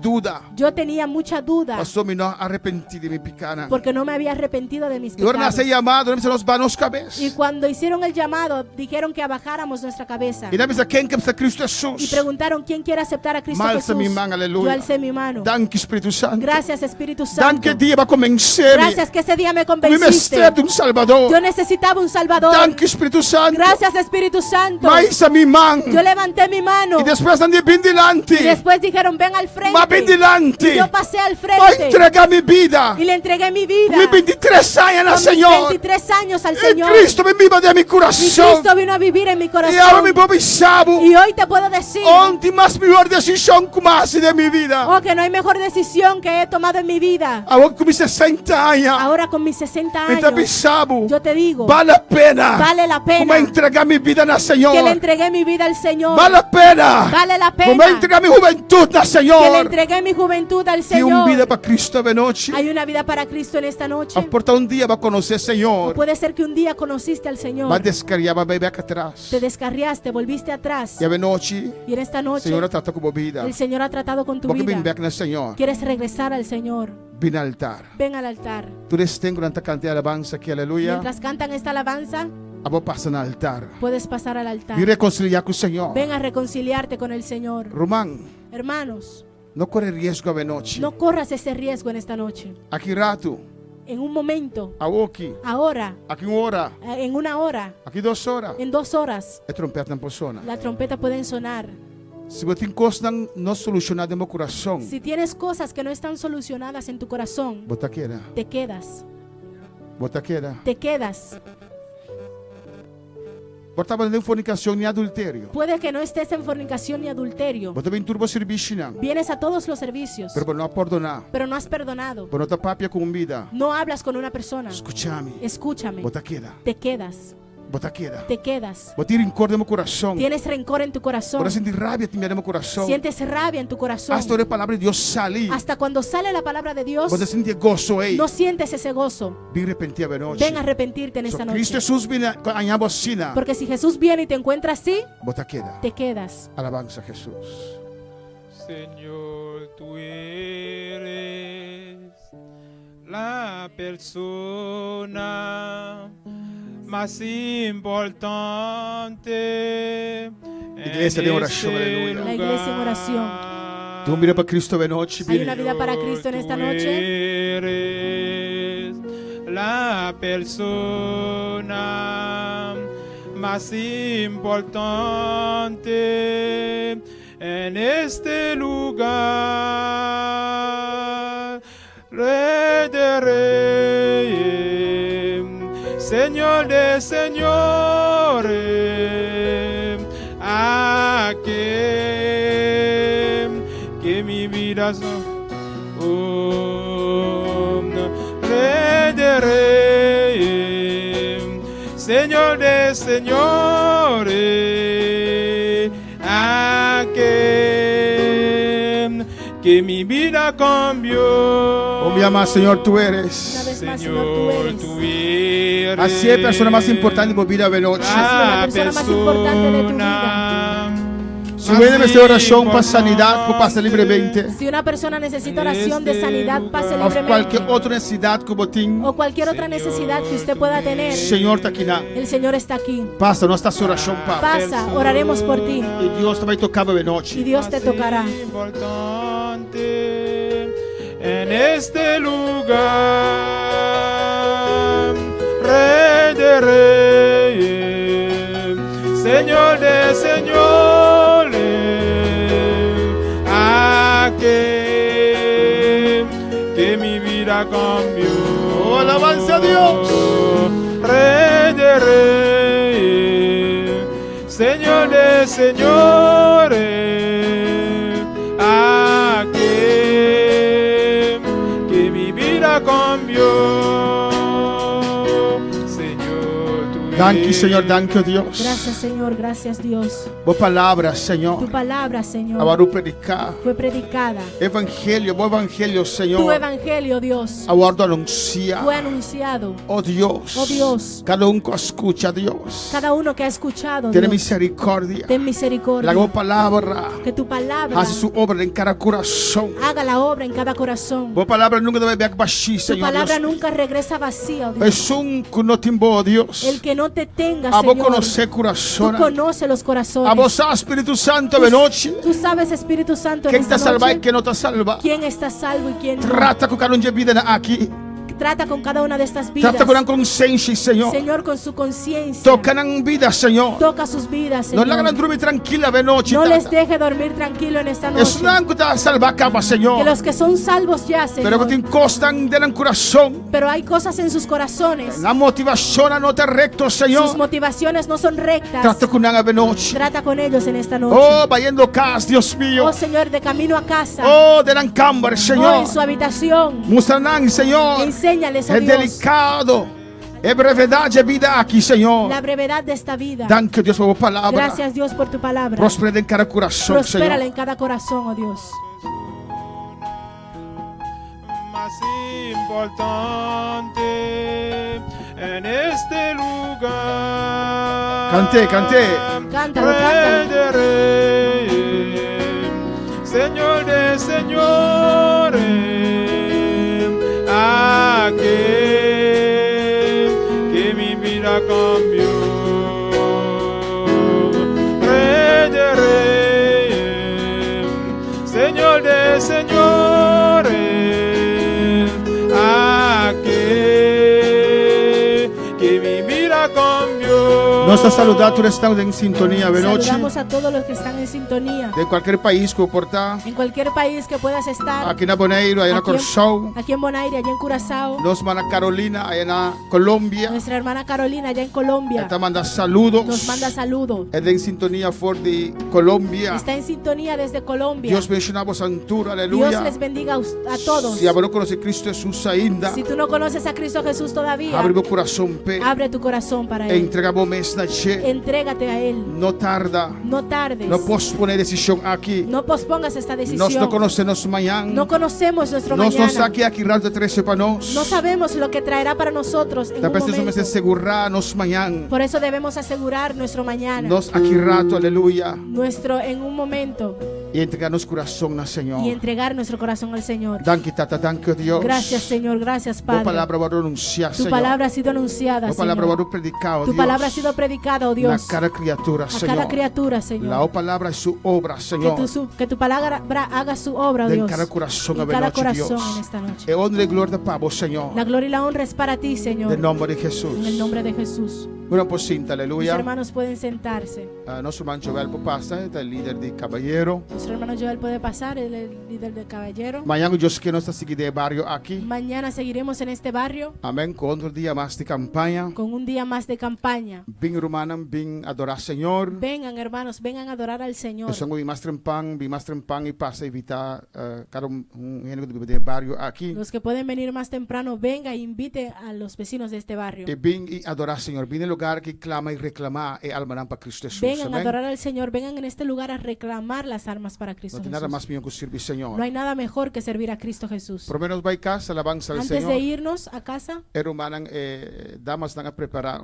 duda. yo tenía mucha duda Pasó me no arrepentí de mi picana. porque no me había arrepentido de mis Y ahora pecados. nace llamado, no se nos van los cabezas. Y cuando hicieron el llamado, dijeron que abajáramos nuestra cabeza. Y dame a quien que está Cristo Y Jesús. preguntaron quién quiere aceptar a Cristo Malza Jesús. mi mano, aleluya. Yo alcé mi mano. Danke Espíritu Santo. Gracias, Espíritu Santo. Danke día va a comenzar. Gracias que ese día me Mi convenciste. mister de un Salvador. Yo necesitaba un Salvador. Danke Espíritu Santo. Gracias, Espíritu Santo. Mais a mi man. Yo levanté mi mano. Y después andé bien Y delante. después dijeron, ven al frente. Ma bien delante. Y yo pasé al Voy a frente. entregar mi vida. Y le entregué mi vida. Mi 23 años al Con mis Señor. 23 años al Y Señor. Cristo me viva de mi Y corazón. Cristo vino a vivir en mi Y ahora corazón. me voy sabo. Y hoy te puedo decir, Última mejor decisión que más de mi vida. oh, que no hay mejor decisión que he tomado en mi vida. Ahora con mis 60 años. Ahora con mis 60 Me está años, pisabo. yo te digo, Vale la pena. vale la Como pena entregar mi vida al que le Señor. entregué mi vida al Señor. Vale la pena. Vale la Como pena entregar mi juventud al que le Señor. entregué mi juventud al Y un vida Señor. para Cristo de noche. Hay una vida para Cristo en esta noche. Aporta un día va a conocer al O Señor. puede ser que un día conociste al Va a Señor, descargar, va a beber acá atrás. te descarriaste, volviste atrás. Y a ver noche, Y en esta el noche Señor trata como vida. el Señor ha tratado con tu Porque ven vida. back al Señor. Quieres regresar al Señor, Ven al altar. ven al altar. Tú les tengo una cantidad de alabanza aquí, aleluya. Mientras cantan esta alabanza, A vos pasan al altar. puedes pasar al altar. Y reconciliar con el Señor. Ven a reconciliarte con el Señor. Román, Hermanos, no corre riesgo de noche. no corras ese riesgo en esta noche. Aquí rato, En un momento, aquí, ahora, aquí una hora, en una hora, aquí 2 horas. en 2 horas, É trompeta na persona. la trompeta puede sonar. Se você tem coisas não solucionadas no meu coração, Si tienes cosas que no están solucionadas en tu corazón, bota queda, te quedas, bota queda. te quedas. Pode estar em fornicação nem adultério. Puede que no estés en fornicación ni adulterio. Pode vir turbo serviço não. Vienes a todos los servicios, Pero não perdonar. pero no has perdonado. Por não estar papia com vida. No hablas con una persona. Escúchame. Escúchame. Bota queda. Te quedas. Bota queda. Te quedas. Bota rencor no meu coração. Tienes rencor en tu corazón. Bota sentir rabia no meu coração. Sientes rabia en tu corazón. Hasta a palavra de Deus salir. Hasta cuando sale la palabra de Dios, Bota sentir gozo aí. no sientes ese gozo. Vem arrepentir a noite. Ven a arrepentirte en esta Cristo noche. Jesus vem a bocina. Porque si Jesús viene y te encuentra así, Bota queda. te quedas. Alabanza a Jesús. Señor, tú eres la persona más importante. Iglesia de oración, este aleluya. La iglesia en oración. Tú mira para Cristo de noche. Hay una vida para Cristo en esta Tú noche. eres la persona más importante en este lugar. Rey de reyes, Señor de señores, aquel que mi vida Rey de reyes, Señor de señores, aquel que mi vida cambió. Oh, mi amado Señor, tú Una eres. vez más, Señor, tú eres. tú eres Así es la persona más importante de mi vida de noche. la persona más importante de tu vida. Si viene esta oración para sanidad, pues pasa libremente. Si una persona necesita oración de sanidad, pase O cualquier libremente. otra necesidad que vos tengas, O cualquier otra necesidad que usted pueda tener, Señor está aquí. el Señor está aquí. Pasa nuestra oración, Padre. Pasa, oraremos por ti Y Dios te va a tocar de y noche. Dios te tocará. Importante en este lugar, Rey de reyes, Señor de señores, aquel que mi vida cambió. Oh, alabanza a Dios. Rey de reyes, Señor de señores, aquel que mi vida cambió. Señor, tú Danke, Señor, eres danke, Dios. Gracias, Señor, gracias, Dios. Vos palabra, Tu Señor. palabra, Señor, Agora predicar. fue predicada. Evangelio, bom evangelio, Tu Señor. evangelio, Dios, Agora anunciar. fue anunciado. Oh Dios. Oh Dios. Cada um que escucha, Dios. Cada uno que ha escuchado, Tiene Dios, misericordia. ten misericordia. La palavra Que tu palabra hace su obra en cada coração. haga la obra en cada corazón. Boa palavra nunca deve vir baixar, Tu Senhor. palabra Deus. nunca regresa vacía, oh Dios. És que não tem boa, Deus. El que no te tenga, A vos Señor, conhecer tú coração. conoces los A corazones. vos, Espírito Santo, de noite. Tú sabes, Espíritu Santo, en Quem esta está salvo e noche, quem não está salvo. quién está salvo y quién no. Trata com cada um de vida aqui. Trata con cada una de estas vidas, Trata com a consciência, Senhor. Señor, con su conciencia. Toca na vida, Senhor. Toca sus vidas, Não Señor. larga dormir tranquila de noite. No les deje dormir tranquilo en esta És noche. não que está salvo acaba, Que Senhor. los que son salvos ya, Pero que te Señor. encostam no coração. Pero hay cosas en sus corazones. Na motivação não está recto, Sus Senhor. motivaciones no son rectas. Trata com ela de noite. Trata con ellos en esta noche. Oh, vayendo casa, Dios mío. Oh, Señor, de camino a casa. Oh, de la cámara, Oh, Señor. en su habitación. Mustranan, Señor. Enséñales, oh É Dios, delicado. É brevidade, é vida aqui, Senhor. la brevedad de esta vida. Danke, Deus, por tua palavra. Gracias, Dios, por tu palabra. Prospera em cada coração, Prospérala Senhor. en cada corazón, oh Dios. más importante en este lugar. Cante, cante. Cántalo, Rey cántalo. de reyes, Señor de señores, aquel que mi vida cambió. Rey de reyes, Señor de señores, aquel que mi vida cambió. Nós saludamos todos estão em sintonia de noite. Saludamos a todos los que están en sintonía. De qualquer país que portar. En cualquier país que puedas estar. Aqui na Bonaire, aí na Corsão. Aquí en Bonaire, allá en Curazao. Nossa mana Carolina, aí na Colômbia. Nuestra hermana Carolina, allá en Colombia. Esta manda saludos. Nos manda saludos. É em sintonia for de Colômbia. Está en sintonía desde Colombia. Deus bendiga a Santura, Dios aleluia. les bendiga a todos. Se você não conhece Cristo Jesus ainda, Si tú no conoces a Cristo Jesús todavía, abre meu coração, pe. abre tu corazón para Él. Entrega bom mês na che. Entrégate a Él. Não tarda. No tardes. Não pospone decisão aqui. No pospongas esta Nós decisión. não conhecemos amanhã. No conocemos nuestro Nós não mañana. sabemos aqui rato de 13 para nós. No sabemos lo que traerá para nosotros en un Talvez precisamos momento. asegurar nos amanhã. Por eso debemos asegurar nuestro mañana. Nós aqui rato, aleluia. Nuestro en un momento. E entregar nosso coração na Senhor. Y entregar nuestro corazón al Señor. Danke, Tata, danke, Deus. Gracias, Señor. Gracias, Tua Padre. palavra vai anunciar, Tu Senhor. palabra ha sido anunciada, Tua palavra vai Señor. predicar, Tu Deus. palabra ha sido predicada, oh Na Dios, cada criatura, a Senhor. cada criatura, Señor. La palavra é sua obra, Que Senhor. que tu palabra haga su obra, oh En Dios, cada coração, en a cada noite, corazón Deus. en esta noche. E honra e glória para vos, Senhor. La gloria y la honra es para ti, Señor, Em nome de en el Jesus. nombre de Jesús. Bueno, pues cinta, Mis aleluia. hermanos pueden sentarse. Nosso irmão Joel Popassa, é o líder de Caballero. Nuestro hermano Joel puede pasar, él es el líder del caballero. Amanhã, Deus que nós está seguindo de barrio aqui. Mañana seguiremos en este barrio Amém. Com outro dia mais de campanha. con un día más de campaña. Bem romanam, bem adorar Senhor. Vengan, hermanos, vengan a adorar al Señor. Eu sou bem mais trempang e passa a evitar cada de barrio aqui. Los que pueden venir más temprano, venga e invite a los vecinos de este barrio. E bem e adorar Senhor. Bem no lugar que clama e reclama e alma para Cristo Jesus. Vengan a Amém. adorar al Señor, vengan en este lugar a reclamar las armas para Cristo Não tem nada Jesús. mais melhor que servir Senhor. No hay nada mejor que servir a Cristo Jesús. Por lo menos vai casa, alabanza al Antes Señor. de irnos a casa, Hermanas, damas van a preparar